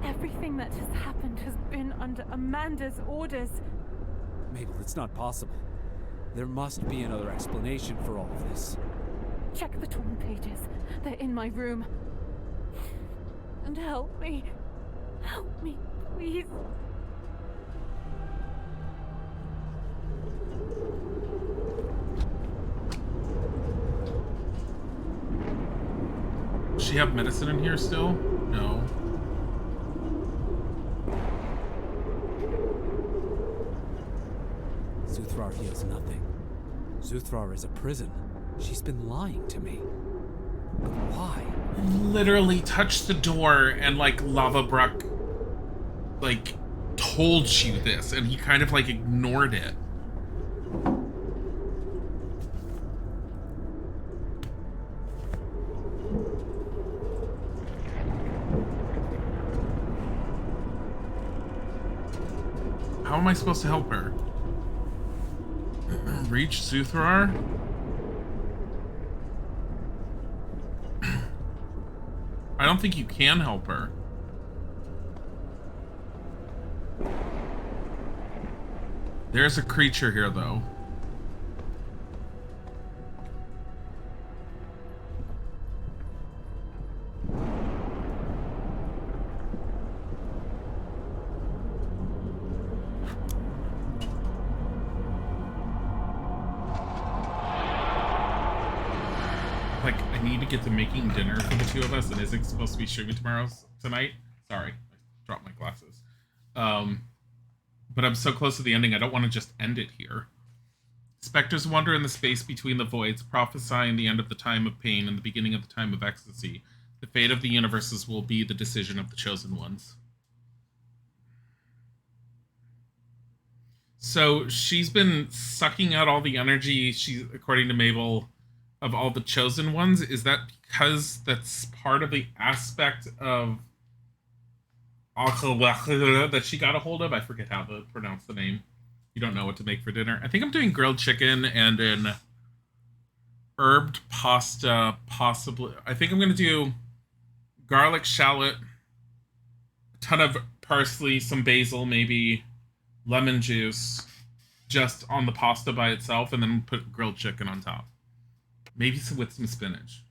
Everything that has happened has been under Amanda's orders. Mabel, it's not possible. There must be another explanation for all of this. Check the torn pages. They're in my room. And help me. Help me, please. Does she have medicine in here still? No. Zuthrar feels nothing. Zuthrar is a prison. She's been lying to me. But why? Literally touched the door and like Lava Brook like told you this and he kind of like ignored it. How am I supposed to help her? Reach Zuthrar? I don't think you can help her. There's a creature here, though. Like, I need to get to making dinner for the two of us, and Isaac's supposed to be streaming tonight. Sorry, I dropped my glasses. But I'm so close to the ending, I don't want to just end it here. Spectres wander in the space between the voids, prophesying the end of the time of pain and the beginning of the time of ecstasy. The fate of the universes will be the decision of the chosen ones. So she's been sucking out all the energy, according to Mabel, of all the chosen ones. Is that because that's part of the aspect of that she got a hold of? I forget how to pronounce the name. You don't know what to make for dinner. I think I'm doing grilled chicken and an herbed pasta, possibly. I think I'm going to do garlic shallot, a ton of parsley, some basil, maybe lemon juice, just on the pasta by itself, and then put grilled chicken on top. Maybe with some spinach.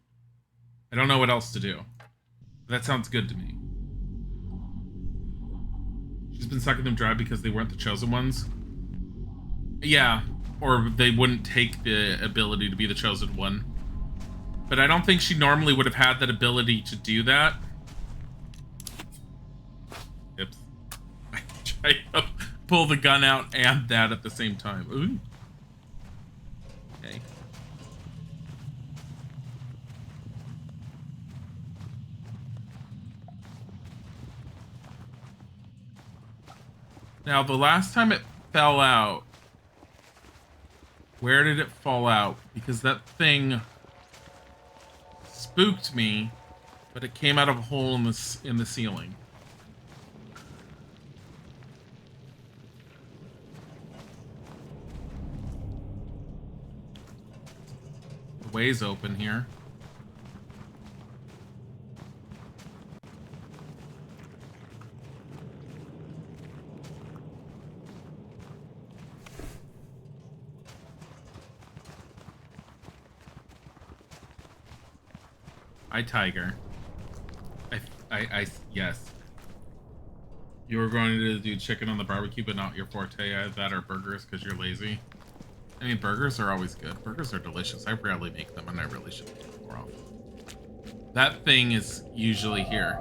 I don't know what else to do. That sounds good to me. She's been sucking them dry because they weren't the chosen ones. Yeah, or they wouldn't take the ability to be the chosen one. But I don't think she normally would have had that ability to do that. Oops. I tried to pull the gun out and that at the same time. Ooh. Okay. Now, the last time it fell out, where did it fall out? Because that thing spooked me, but it came out of a hole in the ceiling. The way's open here. Hi, Tiger. Yes. You were going to do chicken on the barbecue, but not your forte. That or burgers because you're lazy. I mean, burgers are always good. Burgers are delicious. I rarely make them, and I really should make them more often. That thing is usually here.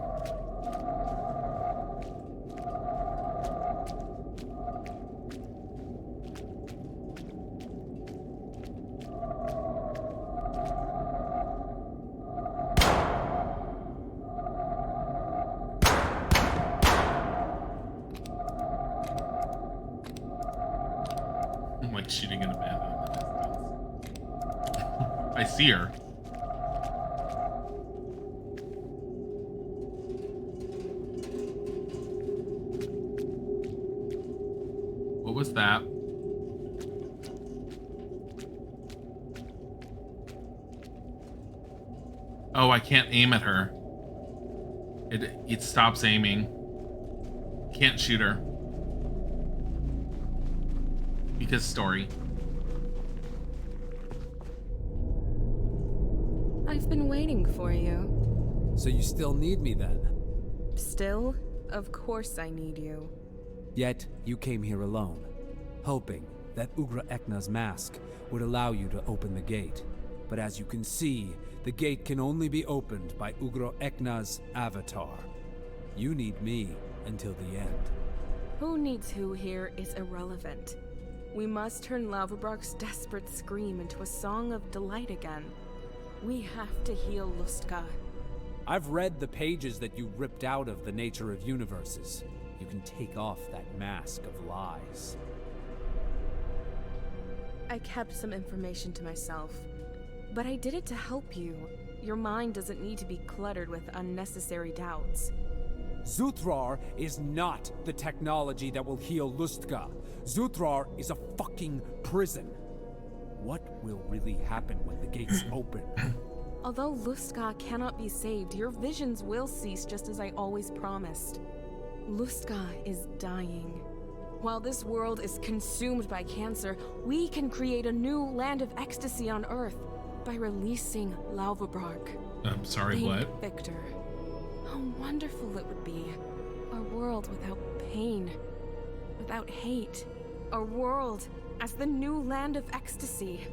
Shooting in a bed in the distance. I see her. What was that? Oh, I can't aim at her. It stops aiming. Can't shoot her. Because story. I've been waiting for you. So you still need me then? Still? Of course I need you. Yet, you came here alone, hoping that Ugra Ekna's mask would allow you to open the gate. But as you can see, the gate can only be opened by Ugra Ekna's avatar. You need me until the end. Who needs who here is irrelevant. We must turn Lavabrak's desperate scream into a song of delight again. We have to heal Lustka. I've read the pages that you ripped out of The Nature of Universes. You can take off that mask of lies. I kept some information to myself, but I did it to help you. Your mind doesn't need to be cluttered with unnecessary doubts. Zuthrar is not the technology that will heal Lustka. Zuthrar is a fucking prison. What will really happen when the gates open? Although Lustka cannot be saved, your visions will cease just as I always promised. Lustka is dying. While this world is consumed by cancer, we can create a new land of ecstasy on Earth by releasing Lavabrak. I'm sorry, Think, what? Victor. How wonderful it would be. A world without pain, without hate. A world as the new land of ecstasy.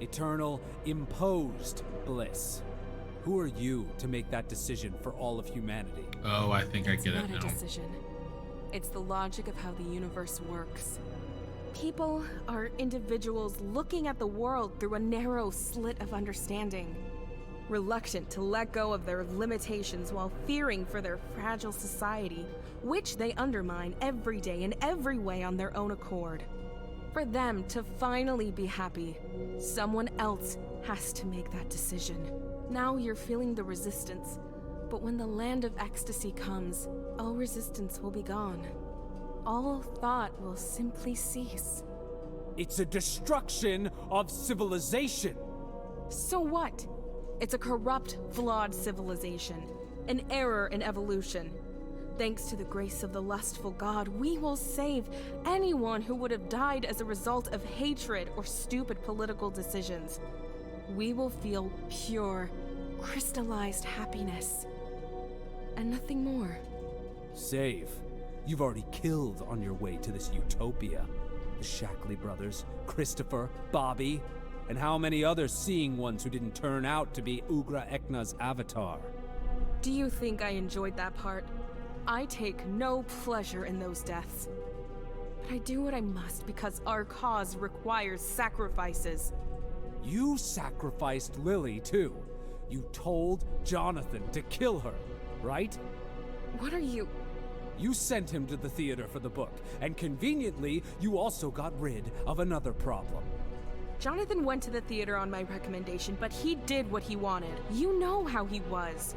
Eternal, imposed bliss. Who are you to make that decision for all of humanity? Oh, I think I get it It's now. not a decision. It's the logic of how the universe works. People are individuals looking at the world through a narrow slit of understanding. Reluctant to let go of their limitations while fearing for their fragile society, which they undermine every day in every way on their own accord. For them to finally be happy, someone else has to make that decision. Now you're feeling the resistance, but when the land of ecstasy comes, all resistance will be gone. All thought will simply cease. It's a destruction of civilization. So what? It's a corrupt, flawed civilization, an error in evolution. Thanks to the grace of the lustful god, we will save anyone who would have died as a result of hatred or stupid political decisions. We will feel pure, crystallized happiness. And nothing more. Save. You've already killed on your way to this utopia. The Shackley brothers, Christopher, Bobby, and how many other seeing ones who didn't turn out to be Ugra Ekna's avatar. Do you think I enjoyed that part? I take no pleasure in those deaths. But I do what I must because our cause requires sacrifices. You sacrificed Lily, too. You told Jonathan to kill her, right? What are you... You sent him to the theater for the book, and conveniently, you also got rid of another problem. Jonathan went to the theater on my recommendation, but he did what he wanted. You know how he was.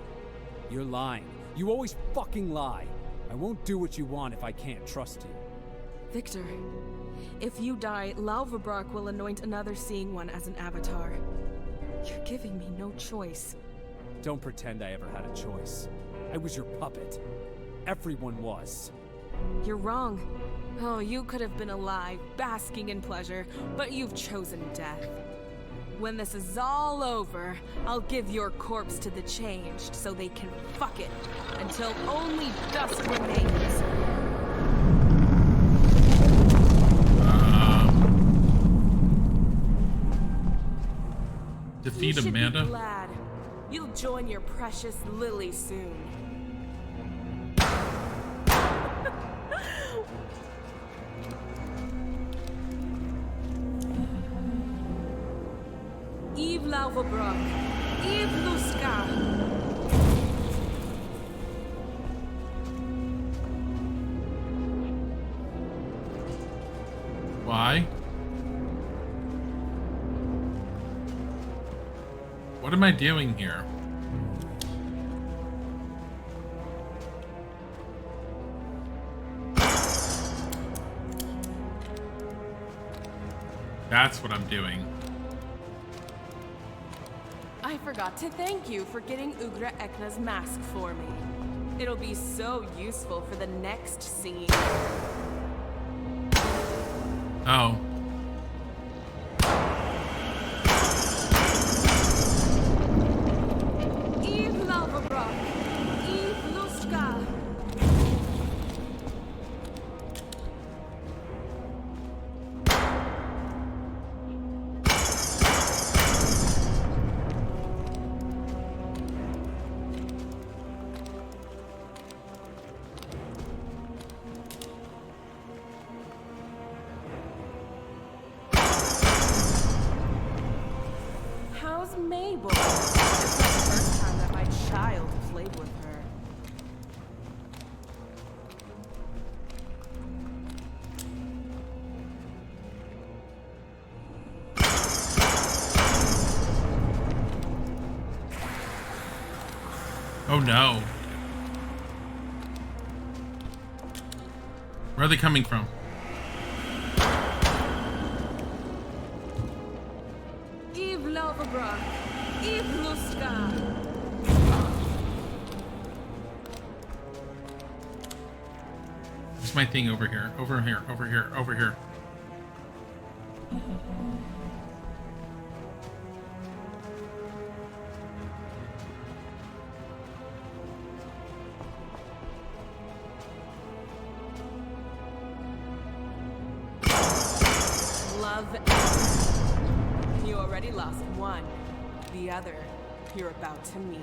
You're lying. You always fucking lie. I won't do what you want if I can't trust you. Victor, if you die, Lavabrak will anoint another seeing one as an avatar. You're giving me no choice. Don't pretend I ever had a choice. I was your puppet. Everyone was. You're wrong. Oh, you could have been alive, basking in pleasure, but you've chosen death. When this is all over, I'll give your corpse to the Changed so they can fuck it until only dust remains. Defeat You should Amanda? be glad. You'll join your precious Lily soon. Eve Lavabrak. Eve Lustka. Why? What am I doing here? That's what I'm doing. I forgot to thank you for getting Ugra Ekna's mask for me. It'll be so useful for the next scene. Oh. Eve Lavabrak. Eve Lustka. How's Mabel? It's not the first time that my child played with her. Oh no. Where are they coming from? Eve Lovabra, Eve Luska. Where's my thing over here? Over here, over here, over here. You already lost one. The other, you're about to meet.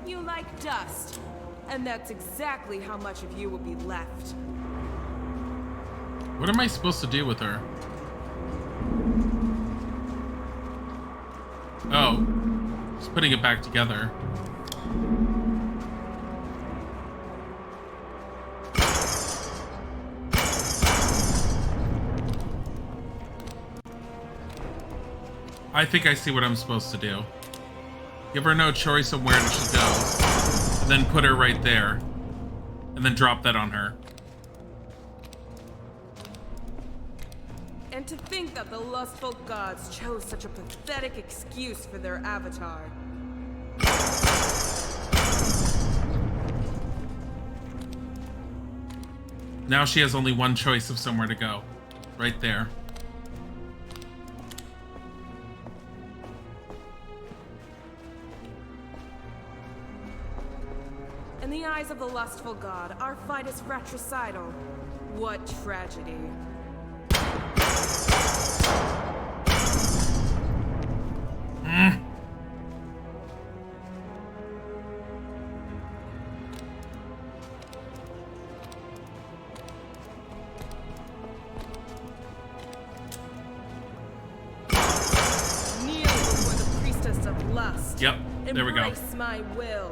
You like dust, and that's exactly how much of you will be left. What am I supposed to do with her? Oh, just putting it back together. I think I see what I'm supposed to do. Give her no choice of where she goes, and then put her right there, and then drop that on her. And to think that the lustful gods chose such a pathetic excuse for their avatar. Now she has only one choice of somewhere to go. Right there. In the eyes of the lustful god, our fight is fratricidal. What tragedy. Kneel before the priestess of lust. Yep, there we go. Embrace my will.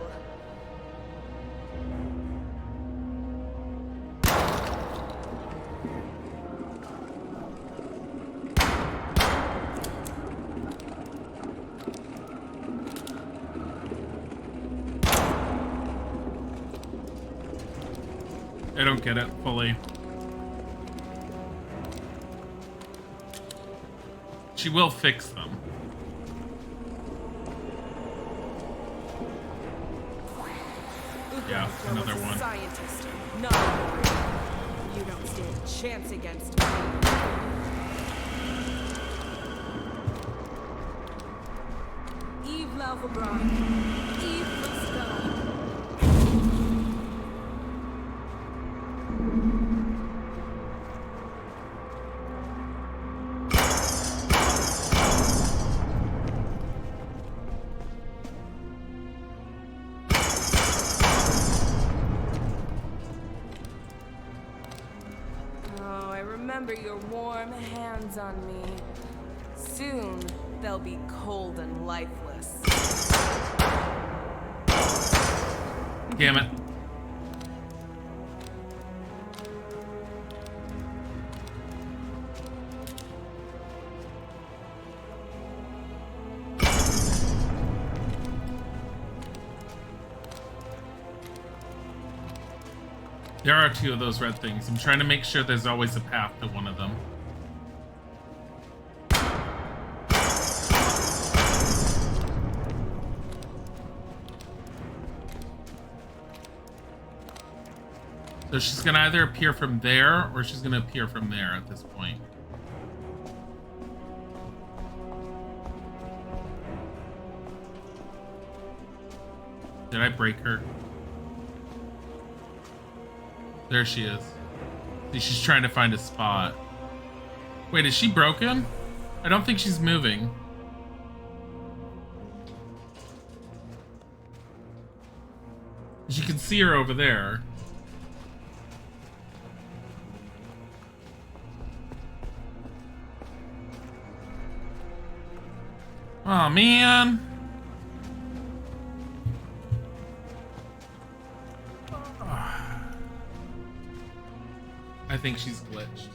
I don't get it fully. She will fix them. Yeah, another one. Scientist, not a warrior. You don't stand a chance against me. Eve Lalvabra. Eve Luska. Oh, I remember your warm hands on me. Soon, they'll be cold and lifeless. Damn it. There are two of those red things. I'm trying to make sure there's always a path to one of them. So she's gonna either appear from there or she's gonna appear from there at this point. Did I break her? There she is. See, she's trying to find a spot. Wait, is she broken? I don't think she's moving. You can see her over there. Oh man. I think she's glitched.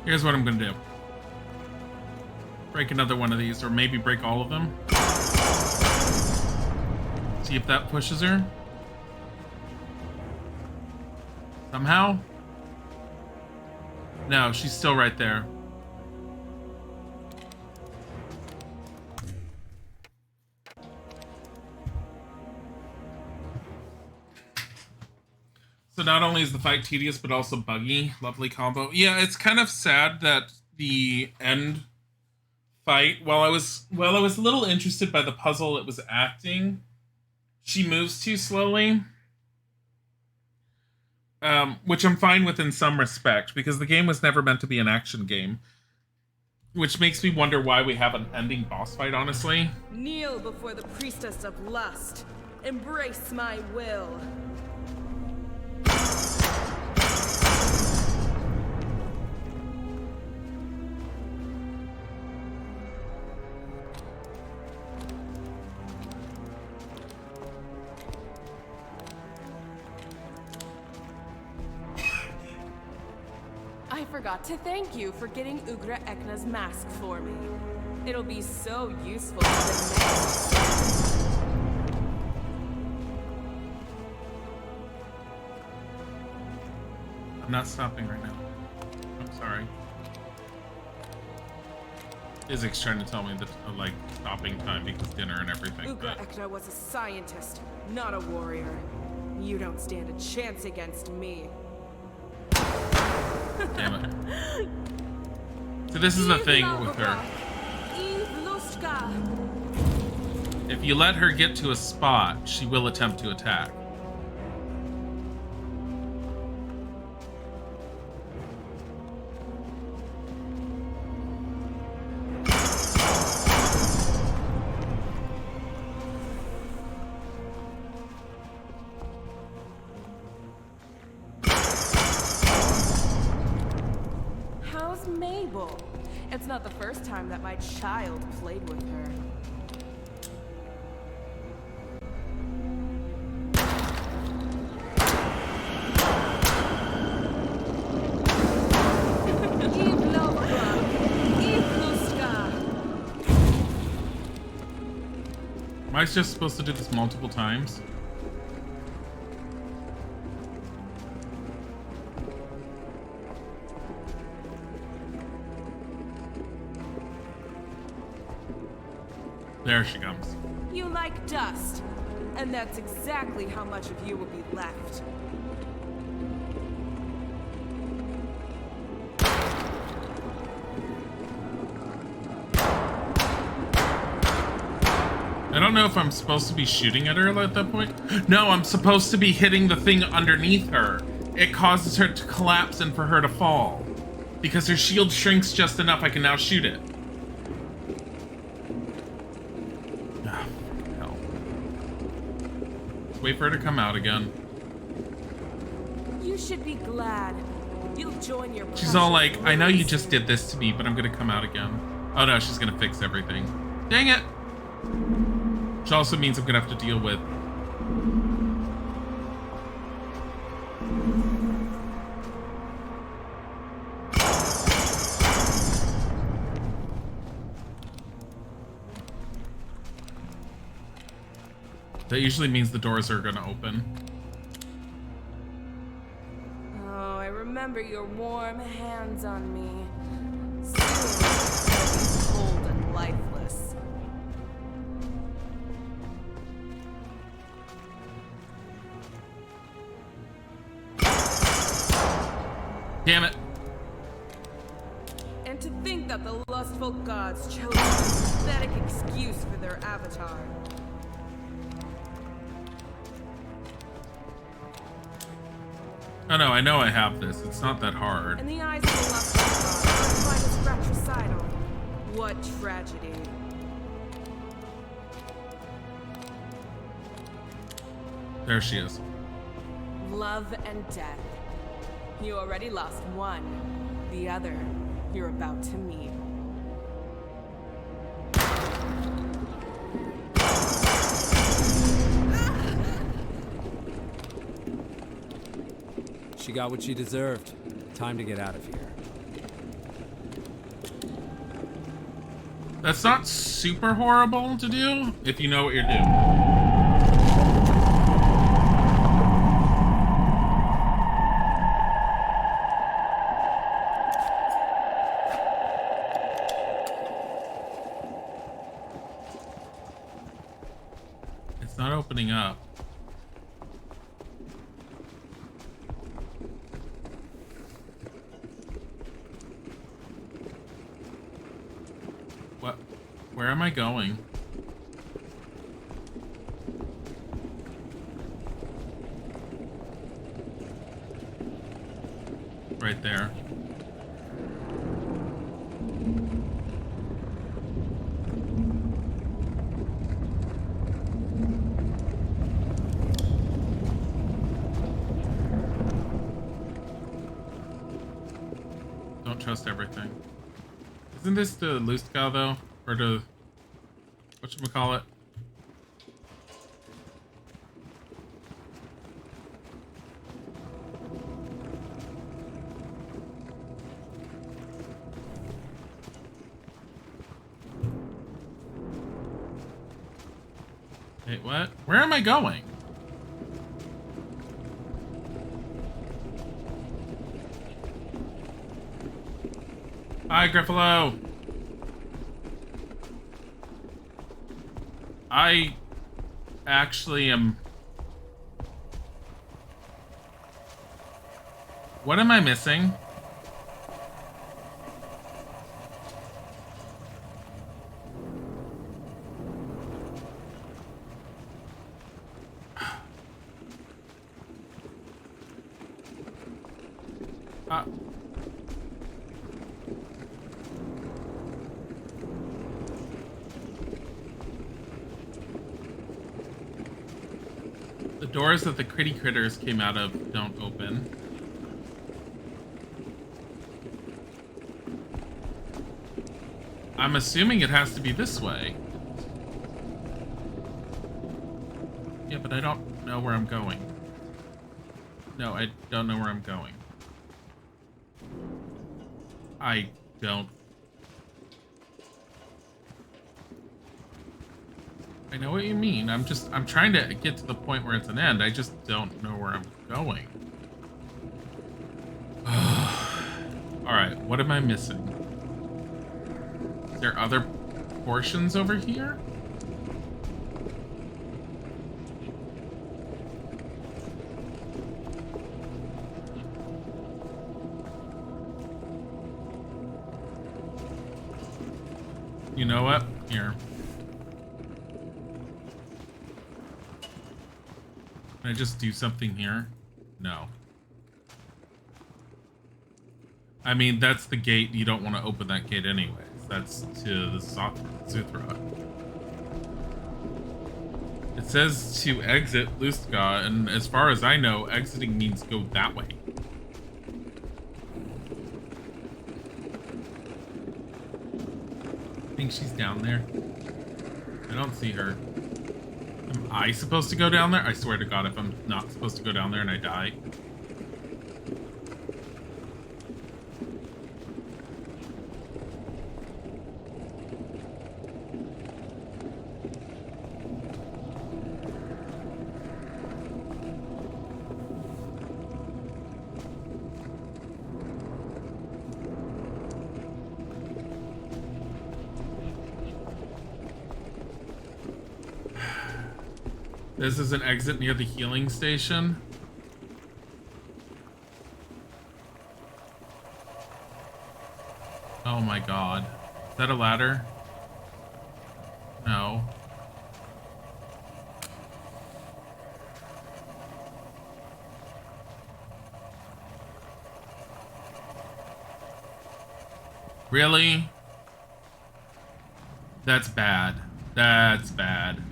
Here's what I'm gonna do. Break another one of these, or maybe break all of them. See if that pushes her. Somehow? No, she's still right there. So not only is the fight tedious, but also buggy. Lovely combo. Yeah, it's kind of sad that the end fight, while I was a little interested by the puzzle it was acting, she moves too slowly. Which I'm fine with in some respect, because the game was never meant to be an action game. Which makes me wonder why we have an ending boss fight, honestly. Kneel before the priestess of lust. Embrace my will. I forgot to thank you for getting Ugra Ekna's mask for me. It'll be so useful for the next. I'm not stopping right now. I'm sorry. Physics trying to tell me that like stopping time because dinner and everything. Ugra Ekna was a scientist, not a warrior. You don't stand a chance against me. Damn it. So this is the thing with her. If you let her get to a spot, she will attempt to attack. It's not the first time that my child played with her. Am I just supposed to do this multiple times? There she comes. You like dust, and that's exactly how much of you will be left. I don't know if I'm supposed to be shooting at her at that point. No, I'm supposed to be hitting the thing underneath her. It causes her to collapse and for her to fall. Because her shield shrinks just enough, I can now shoot it. Wait for her to come out again. You should be glad. You'll join your. She's all like, I know you just did this to me, but I'm gonna come out again. Oh no, she's gonna fix everything. Dang it! Which also means I'm gonna have to deal with. That usually means the doors are gonna open. Oh, I remember your warm hands on me. Soon, cold and lifeless. Damn it. And to think that the lustful gods chose a pathetic excuse for their avatar. Oh no, I know I have this. It's not that hard. In the eyes of the lust god, our is fratricidal. What tragedy. There she is. Love and death. You already lost one. The other, you're about to meet. She got what she deserved. Time to get out of here. That's not super horrible to do if you know what you're doing. It's not opening up. What? Where am I going? Right there. Don't trust everything. Isn't this the Lustka though? Or the whatchamacallit? Wait, what? Where am I going? Hi, Griffalo. I actually am... What am I missing? The doors that the Critty Critters came out of don't open. I'm assuming it has to be this way. Yeah, but I don't know where I'm going. No, I don't know where I'm going. I don't. I know what you mean. I'm trying to get to the point where it's an end. I just don't know where I'm going. Alright, what am I missing? Is there other portions over here? You know what? Here. Can I just do something here? No. I mean, that's the gate. You don't want to open that gate anyways. That's to the Suthra. It says to exit Lustka, and as far as I know, exiting means go that way. I think she's down there. I don't see her. Am I supposed to go down there? I swear to God, if I'm not supposed to go down there and I die. This is an exit near the healing station. Oh my God. Is that a ladder? No. Really? That's bad. That's bad.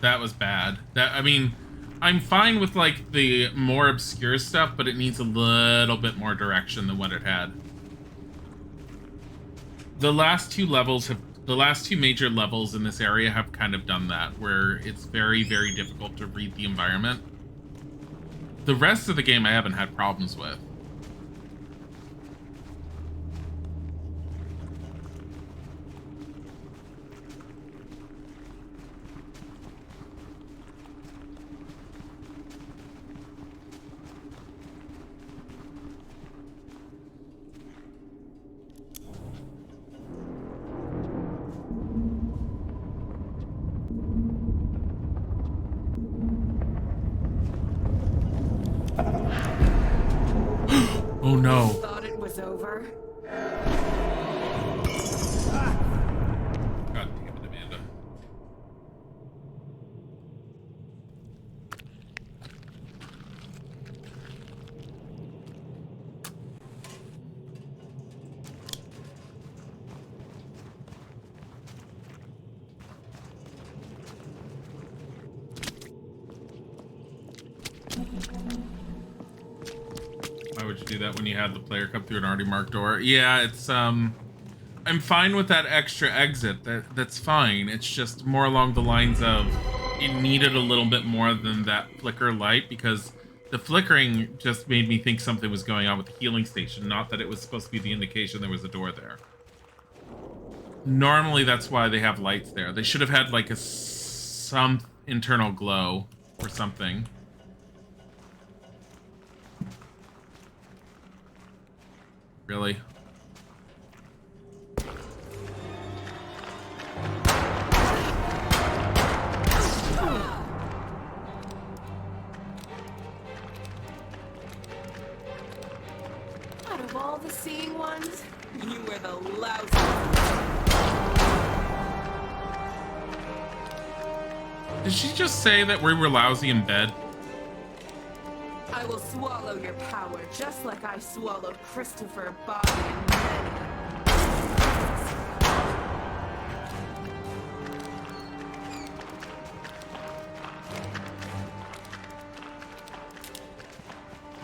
That was bad. I mean, I'm fine with like the more obscure stuff, but it needs a little bit more direction than what it had. The last two major levels in this area have kind of done that, where it's very, very difficult to read the environment. The rest of the game I haven't had problems with. Oh no. Thought it was over? God damn it, Amanda. Why would you do that when you had the player come through an already marked door? Yeah, it's I'm fine with that extra exit. That's fine. It's just more along the lines of it needed a little bit more than that flicker light, because the flickering just made me think something was going on with the healing station, not that it was supposed to be the indication there was a door there. Normally that's why they have lights there. They should have had like some internal glow or something. Really? Out of all the seeing ones, you were the loudest. Did she just say that we were lousy in bed? I will swallow your power, just like I swallowed Christopher, Bobby, and Manny.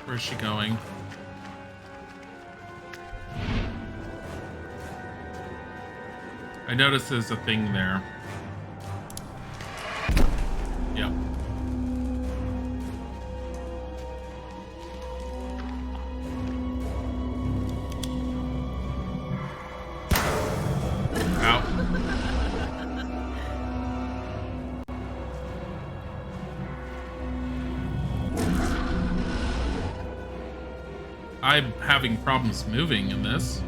Where's she going? I noticed there's a thing there. Yep. Out. I'm having problems moving in this.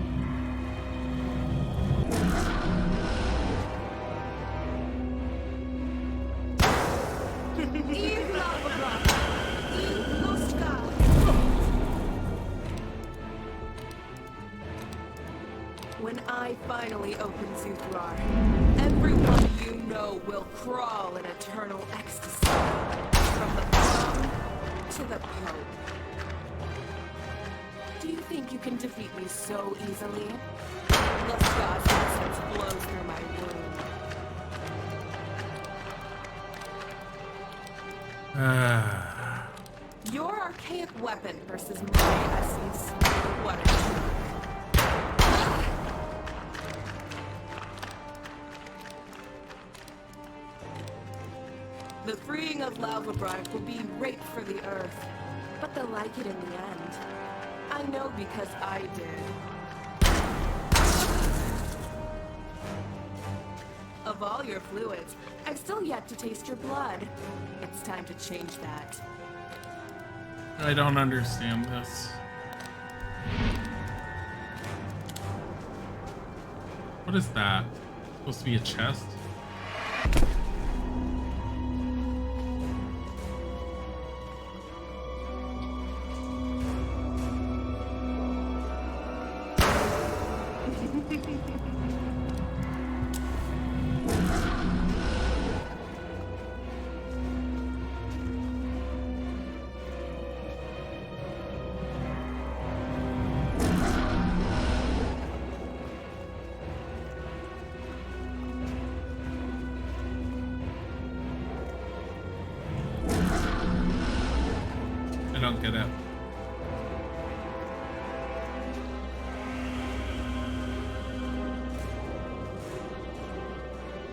When I finally open Zuthrar, everyone you know will crawl in eternal ecstasy. From the Pope to the Pope. Do you think you can defeat me so easily? Lustgar's essence flows through my womb. Your archaic weapon versus my essence. What a joke. The freeing of Lalvabrark will be rape for the Earth, but they'll like it in the end. I know because I did. Of all your fluids, I've still yet to taste your blood. It's time to change that. I don't understand this. What is that? Supposed to be a chest? don't get it.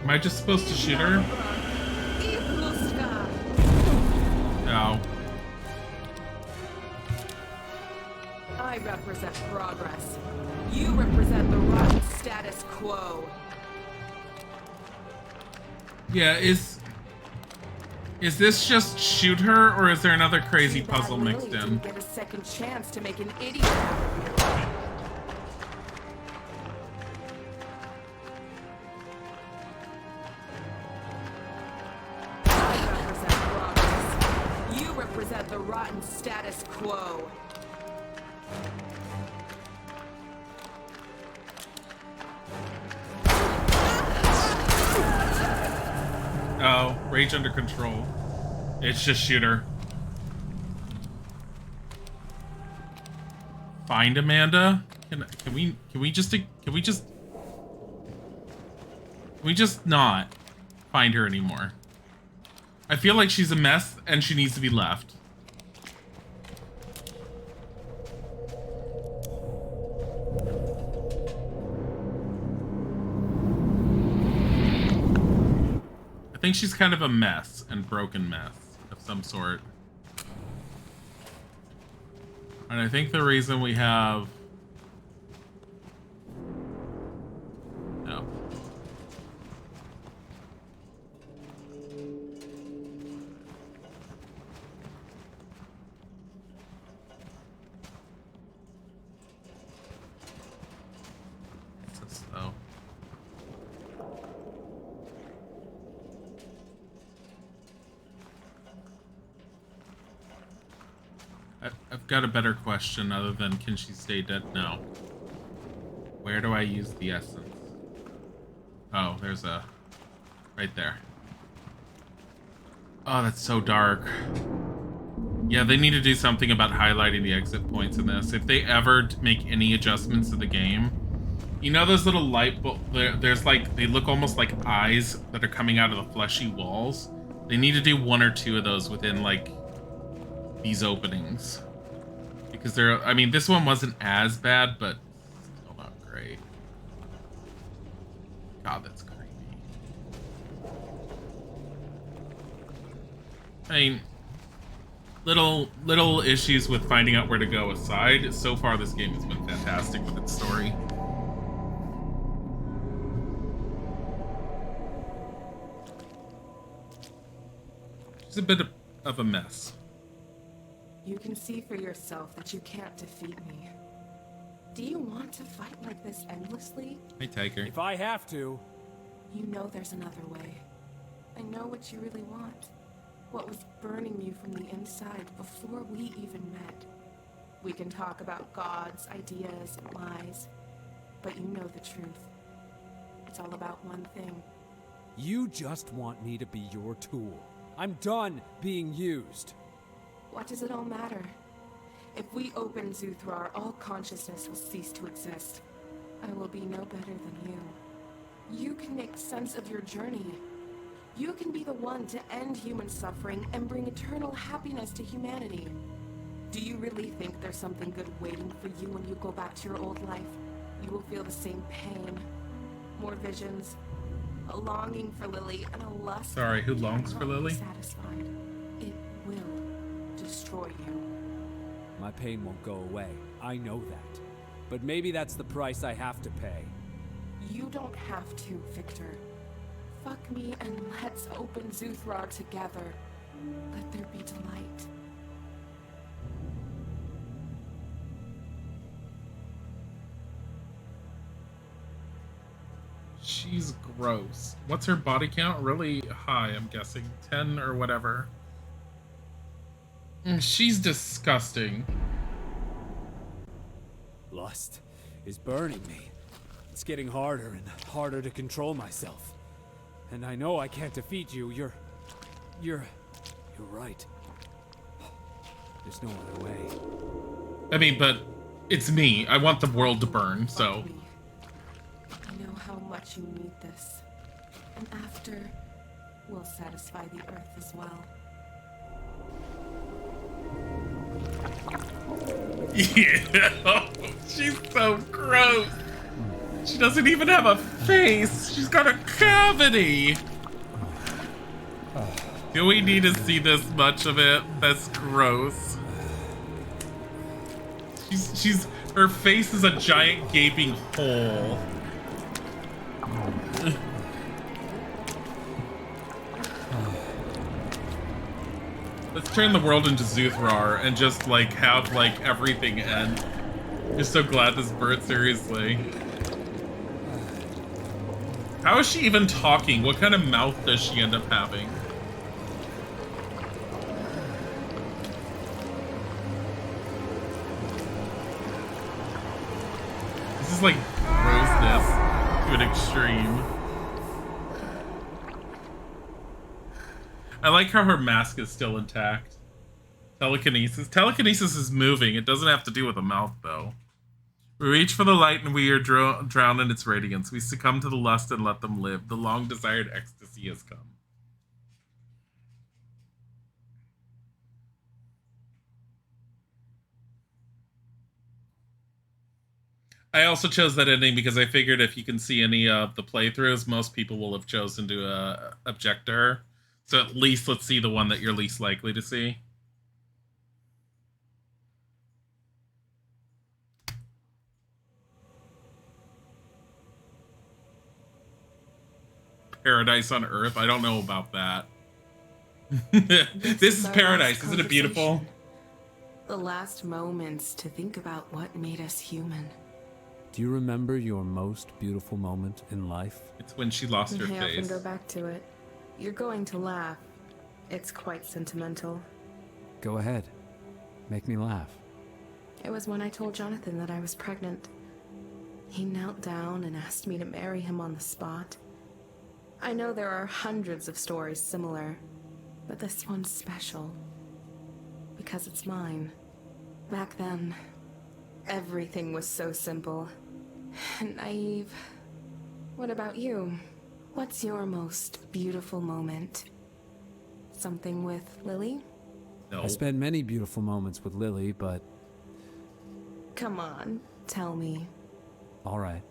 Am I just supposed to shoot her? No. I represent progress. You represent the rotten status quo. Yeah, is this just shoot her, or is there another crazy puzzle mixed in? Get a second chance to make an idiot out of you. I represent progress. You represent the rotten status quo. Oh, rage under control. It's just shoot her. Find Amanda? Can we just not find her anymore? I feel like she's a mess and she needs to be left. I think she's kind of a mess and broken mess of some sort. And I think the reason we have... No. It's so slow. I've got a better question other than can she stay dead? No. Where do I use the essence? Oh, there's a... right there. Oh, that's so dark. Yeah, they need to do something about highlighting the exit points in this. If they ever make any adjustments to the game, you know those little light bulbs, there's like, they look almost like eyes that are coming out of the fleshy walls. They need to do one or two of those within like these openings. Because they're, I mean, this one wasn't as bad, but still not great. God, that's creepy. I mean, little issues with finding out where to go aside. So far, this game has been fantastic with its story. She's a bit of a mess. You can see for yourself that you can't defeat me. Do you want to fight like this endlessly? Hey, Tiger. If I have to. You know there's another way. I know what you really want. What was burning you from the inside before we even met. We can talk about gods, ideas, and lies, but you know the truth. It's all about one thing. You just want me to be your tool. I'm done being used. What does it all matter? If we open Zuthrar, all consciousness will cease to exist. I will be no better than you. You can make sense of your journey. You can be the one to end human suffering and bring eternal happiness to humanity. Do you really think there's something good waiting for you when you go back to your old life? You will feel the same pain, more visions, a longing for Lily, and a lust. Sorry, who longs for Lily? Satisfied. It will destroy you. My pain won't go away. I know that. But maybe that's the price I have to pay. You don't have to, Victor. Fuck me and let's open Zuthrar together. Let there be delight. She's gross. What's her body count? Really high, I'm guessing. 10 or whatever. She's disgusting. Lust is burning me. It's getting harder and harder to control myself. And I know I can't defeat you. You're right. There's no other way. I mean, but it's me. I want the world to burn, so... I know how much you need this. And after, we'll satisfy the earth as well. Yeah, she's so gross. She doesn't even have a face. She's got a cavity. Do we need to see this much of it? That's gross. Her face is a giant gaping hole. Let's turn the world into Zuthrar and just like have like everything end. You're so glad this bird, seriously. How is she even talking? What kind of mouth does she end up having? This is like grossness to an extreme. I like how her mask is still intact. Telekinesis. Telekinesis is moving. It doesn't have to do with a mouth, though. We reach for the light and we are drowned in its radiance. We succumb to the lust and let them live. The long-desired ecstasy has come. I also chose that ending because I figured if you can see any of the playthroughs, most people will have chosen to object to her. So at least let's see the one that you're least likely to see. Paradise on Earth? I don't know about that. This is paradise. Isn't it beautiful? The last moments to think about what made us human. Do you remember your most beautiful moment in life? It's when she lost her I often face. go back to it. You're going to laugh. It's quite sentimental. Go ahead. Make me laugh. It was when I told Jonathan that I was pregnant. He knelt down and asked me to marry him on the spot. I know there are hundreds of stories similar, but this one's special. Because it's mine. Back then, everything was so simple and naive. What about you? What's your most beautiful moment? Something with Lily? No. I spent many beautiful moments with Lily, but... Come on, tell me. All right.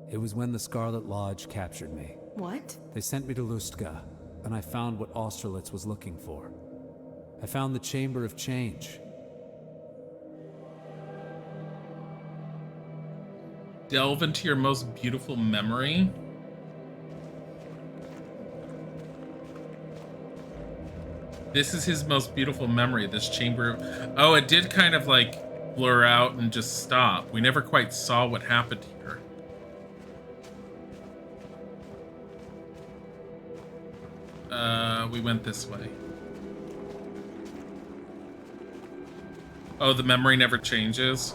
It was when the Scarlet Lodge captured me. What? They sent me to Lustga, and I found what Austerlitz was looking for. I found the Chamber of Change. Delve into your most beautiful memory. This is his most beautiful memory, this chamber of... Oh, it did kind of like blur out and just stop. We never quite saw what happened here. We went this way. Oh, the memory never changes.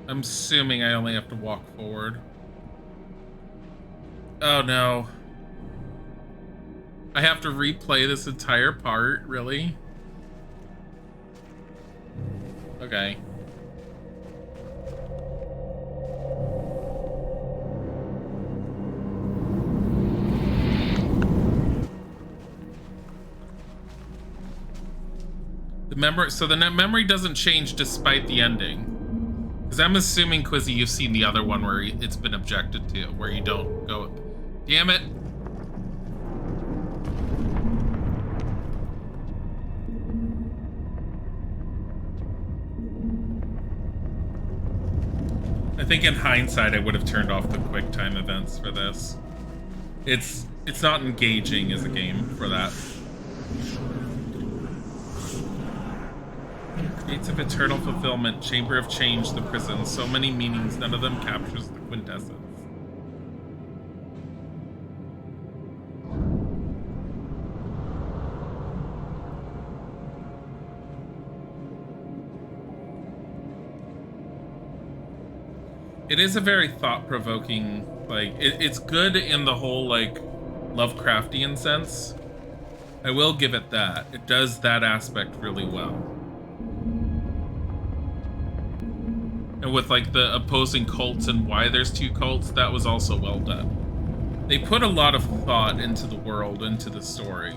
I'm assuming I only have to walk forward. Oh no. I have to replay this entire part, really? Okay. The memory doesn't change despite the ending. Because I'm assuming, Quizzy, you've seen the other one where it's been objected to, where you don't go... Damn it! I think in hindsight, I would have turned off the quick time events for this. It's not engaging as a game for that. Gates of Eternal Fulfillment, Chamber of Change, the prison. So many meanings, none of them captures the quintessence. It is a very thought-provoking, like, it's good in the whole, like, Lovecraftian sense, I will give it that. It does that aspect really well. And with like the opposing cults and why there's two cults, that was also well done. They put a lot of thought into the world, into the story.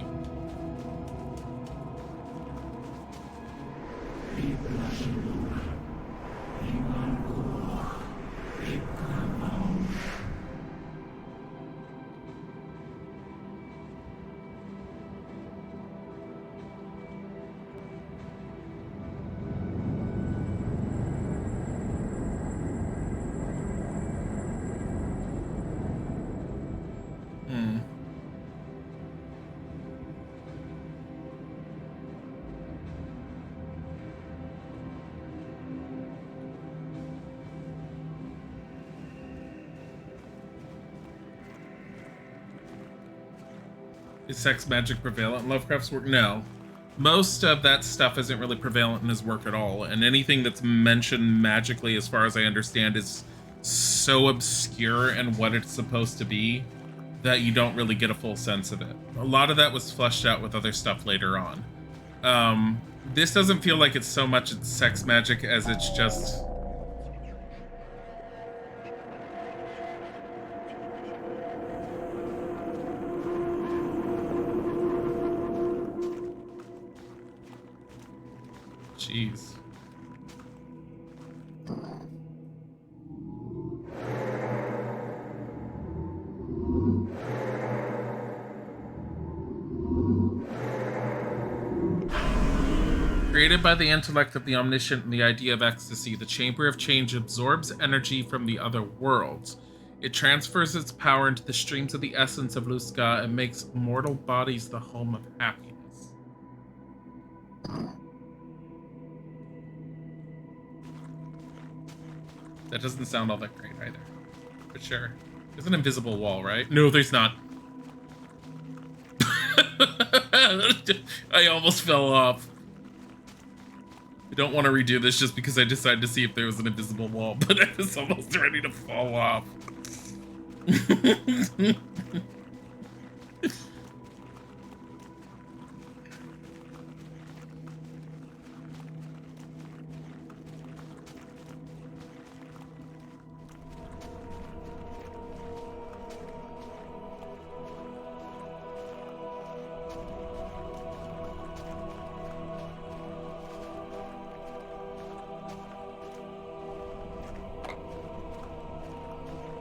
Is sex magic prevalent in Lovecraft's work? No. Most of that stuff isn't really prevalent in his work at all, and anything that's mentioned magically, as far as I understand, is so obscure in what it's supposed to be that you don't really get a full sense of it. A lot of that was fleshed out with other stuff later on. This doesn't feel like it's so much it's sex magic as it's just... Jeez. Created by the intellect of the omniscient and the idea of ecstasy, the Chamber of Change absorbs energy from the other worlds. It transfers its power into the streams of the essence of Luska and makes mortal bodies the home of happiness. That doesn't sound all that great either. But sure. There's an invisible wall, right? No, there's not. I almost fell off. I don't want to redo this just because I decided to see if there was an invisible wall, but I was almost ready to fall off.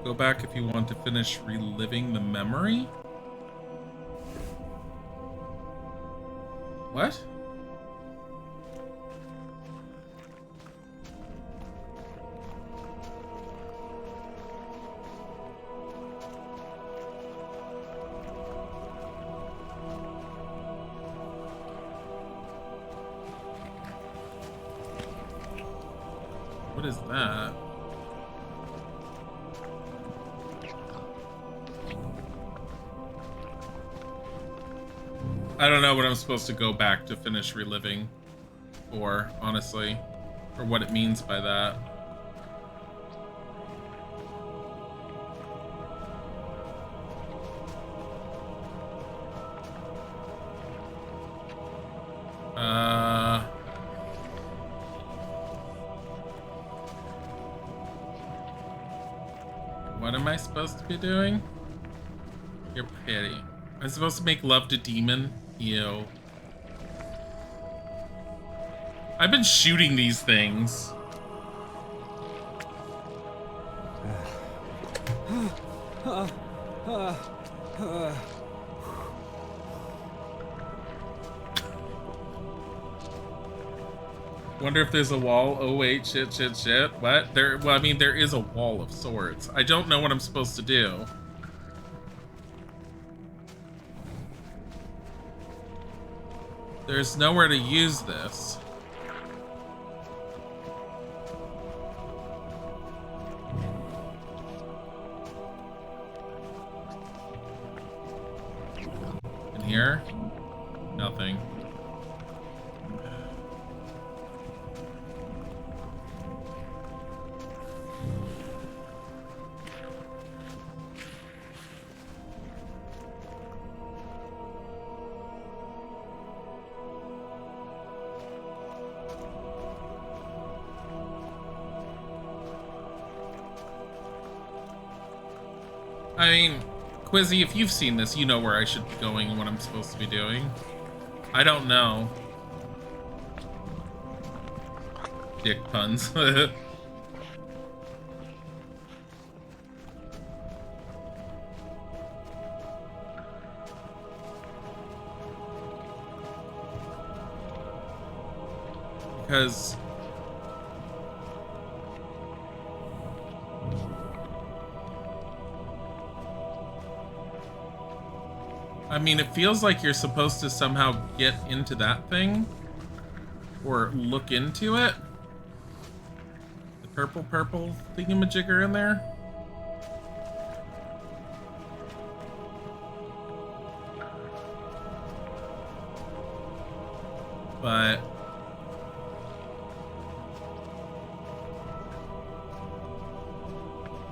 Go back if you want to finish reliving the memory. What? What is that? I don't know what I'm supposed to go back to finish reliving for, honestly, or what it means by that. What am I supposed to be doing? You're petty. I'm supposed to make love to demon? Ew. I've been shooting these things. Wonder if there's a wall. Oh wait, shit. What? Well, I mean, there is a wall of sorts. I don't know what I'm supposed to do. There's nowhere to use this. In here? Nothing. I mean, Quizzy, if you've seen this, you know where I should be going and what I'm supposed to be doing. I don't know. Dick puns. Because I mean, it feels like you're supposed to somehow get into that thing or look into it. The purple thingamajigger in there. But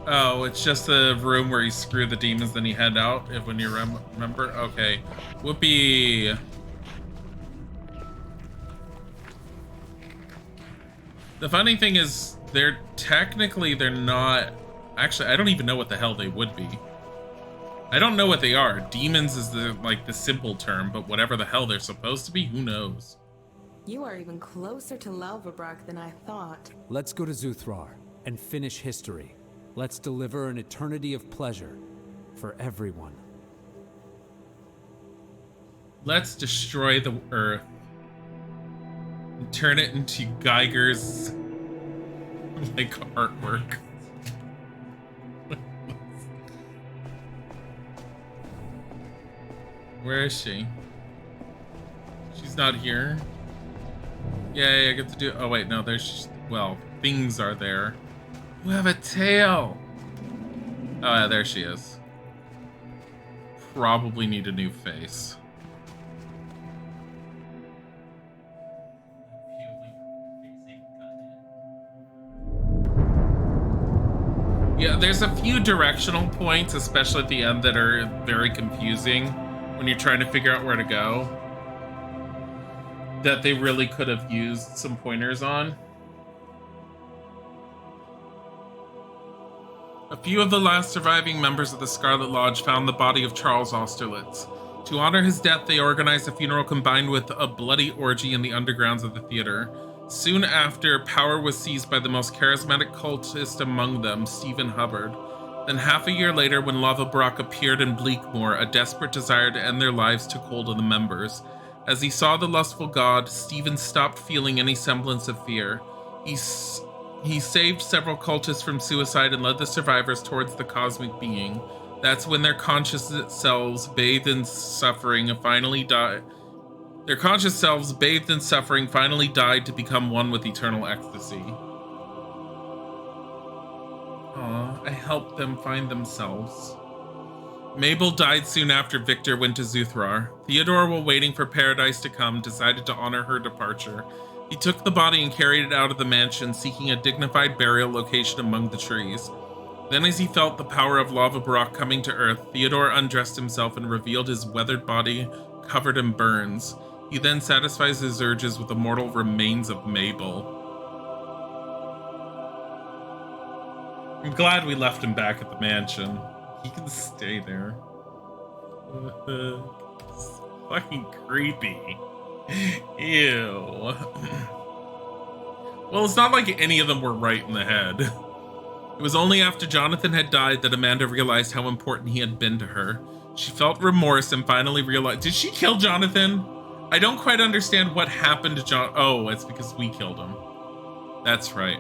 oh, it's just the room where you screw the demons, then you head out. If when you remember, okay. Whoopee. The funny thing is, they're not. Actually, I don't even know what the hell they would be. I don't know what they are. Demons is the simple term, but whatever the hell they're supposed to be, who knows? You are even closer to Lelvabrak than I thought. Let's go to Zuthrar and finish history. Let's deliver an eternity of pleasure for everyone. Let's destroy the Earth and turn it into Geiger's artwork. Where is she? She's not here. Yay, I get to do. Oh wait, no, there's things are there. You have a tail. Oh yeah, there she is. Probably need a new face. Yeah, there's a few directional points, especially at the end, that are very confusing when you're trying to figure out where to go, that they really could have used some pointers on. A few of the last surviving members of the Scarlet Lodge found the body of Charles Austerlitz. To honor his death, they organized a funeral combined with a bloody orgy in the undergrounds of the theater. Soon after, power was seized by the most charismatic cultist among them, Stephen Hubbard. Then half a year later, when Lelvabrak appeared in Bleakmore, a desperate desire to end their lives took hold of the members. As he saw the lustful god, Stephen stopped feeling any semblance of fear. He saved several cultists from suicide and led the survivors towards the cosmic being. That's when their conscious selves, bathed in suffering, finally died. Their conscious selves, bathed in suffering, finally died to become one with eternal ecstasy. Aw, I helped them find themselves. Mabel died soon after Victor went to Zuthrar. Theodore, while waiting for paradise to come, decided to honor her departure. He took the body and carried it out of the mansion, seeking a dignified burial location among the trees. Then, as he felt the power of Lelvabrak coming to Earth, Theodore undressed himself and revealed his weathered body covered in burns. He then satisfies his urges with the mortal remains of Mabel. I'm glad we left him back at the mansion. He can stay there. It's fucking creepy. Ew. Well, it's not like any of them were right in the head. It was only after Jonathan had died that Amanda realized how important he had been to her. She felt remorse and finally realized... Did she kill Jonathan? I don't quite understand what happened to John... Oh, it's because we killed him. That's right.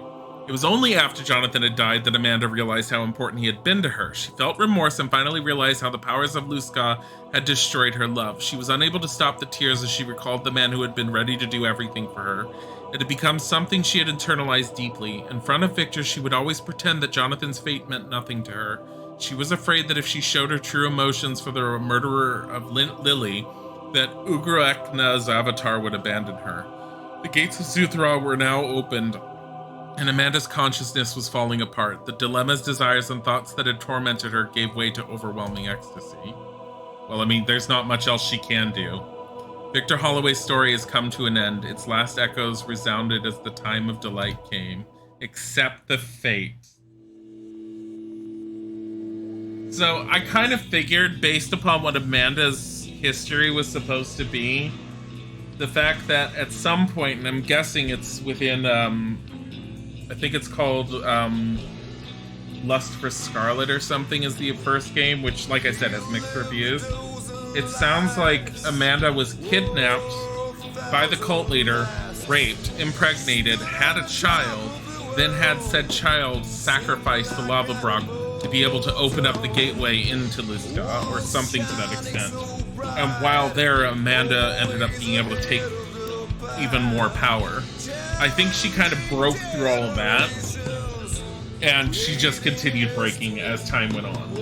It was only after Jonathan had died that Amanda realized how important he had been to her. She felt remorse and finally realized how the powers of Luzca had destroyed her love. She was unable to stop the tears as she recalled the man who had been ready to do everything for her. It had become something she had internalized deeply. In front of Victor, she would always pretend that Jonathan's fate meant nothing to her. She was afraid that if she showed her true emotions for the murderer of Lily, that Ugraekna's avatar would abandon her. The gates of Zuthra were now opened, and Amanda's consciousness was falling apart. The dilemmas, desires, and thoughts that had tormented her gave way to overwhelming ecstasy. Well, I mean, there's not much else she can do. Victor Holloway's story has come to an end. Its last echoes resounded as the time of delight came. Accept the fate. So I kind of figured, based upon what Amanda's history was supposed to be, the fact that at some point, and I'm guessing it's within, I think it's called Lust for Scarlet or something is the first game, which, like I said, has mixed reviews. It sounds like Amanda was kidnapped by the cult leader, raped, impregnated, had a child, then had said child sacrifice the lava brock to be able to open up the gateway into Luzga, or something to that extent. And while there, Amanda ended up being able to take even more power. I think she kind of broke through all of that, and she just continued breaking as time went on.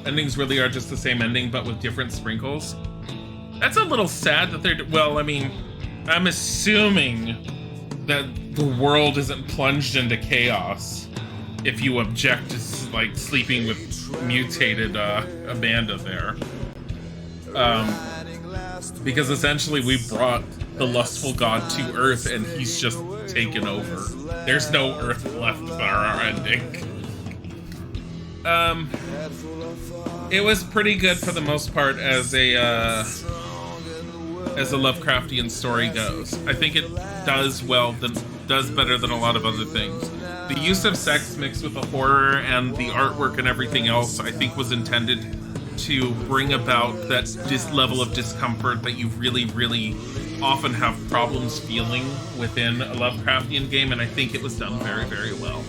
Endings really are just the same ending, but with different sprinkles. That's a little sad that they're... Well, I mean, I'm assuming that the world isn't plunged into chaos if you object to, like, sleeping with mutated Amanda there. Because essentially we brought the lustful god to Earth and he's just taken over. There's no Earth left for our ending. It was pretty good for the most part as a Lovecraftian story goes. I think it does better than a lot of other things. The use of sex mixed with the horror and the artwork and everything else, I think, was intended to bring about this level of discomfort that you really, really often have problems feeling within a Lovecraftian game, and I think it was done very, very well.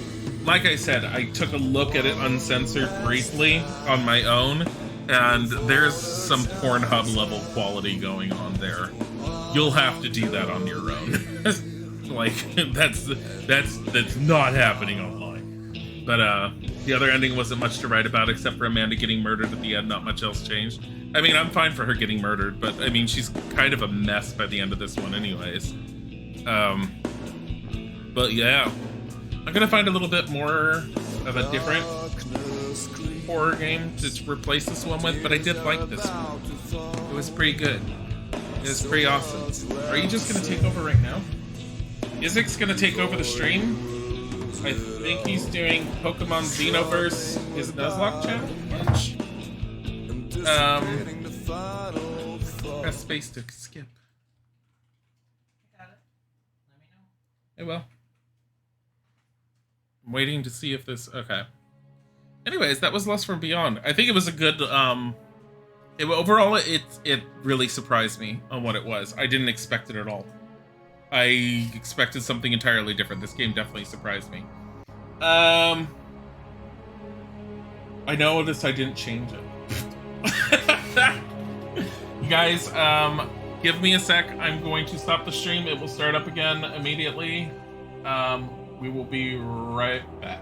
Like I said, I took a look at it uncensored briefly on my own, and there's some Pornhub level quality going on there. You'll have to do that on your own. Like, that's not happening online. But the other ending wasn't much to write about except for Amanda getting murdered at the end. Not much else changed. I mean, I'm fine for her getting murdered, but I mean, she's kind of a mess by the end of this one anyways. But yeah, I'm gonna find a little bit more of a different horror game to replace this one with, but I did like this one. It was pretty good. It was pretty awesome. Are you just gonna take over right now? Isaac's gonna take over the stream. I think he's doing Pokemon Xenoverse. His Nuzlocke challenge. Press space to skip. Hey, well. I'm waiting to see if this... Okay. Anyways, that was Lust from Beyond. I think it was a good... overall, it really surprised me on what it was. I didn't expect it at all. I expected something entirely different. This game definitely surprised me. I noticed I didn't change it. You guys, give me a sec. I'm going to stop the stream. It will start up again immediately. We will be right back.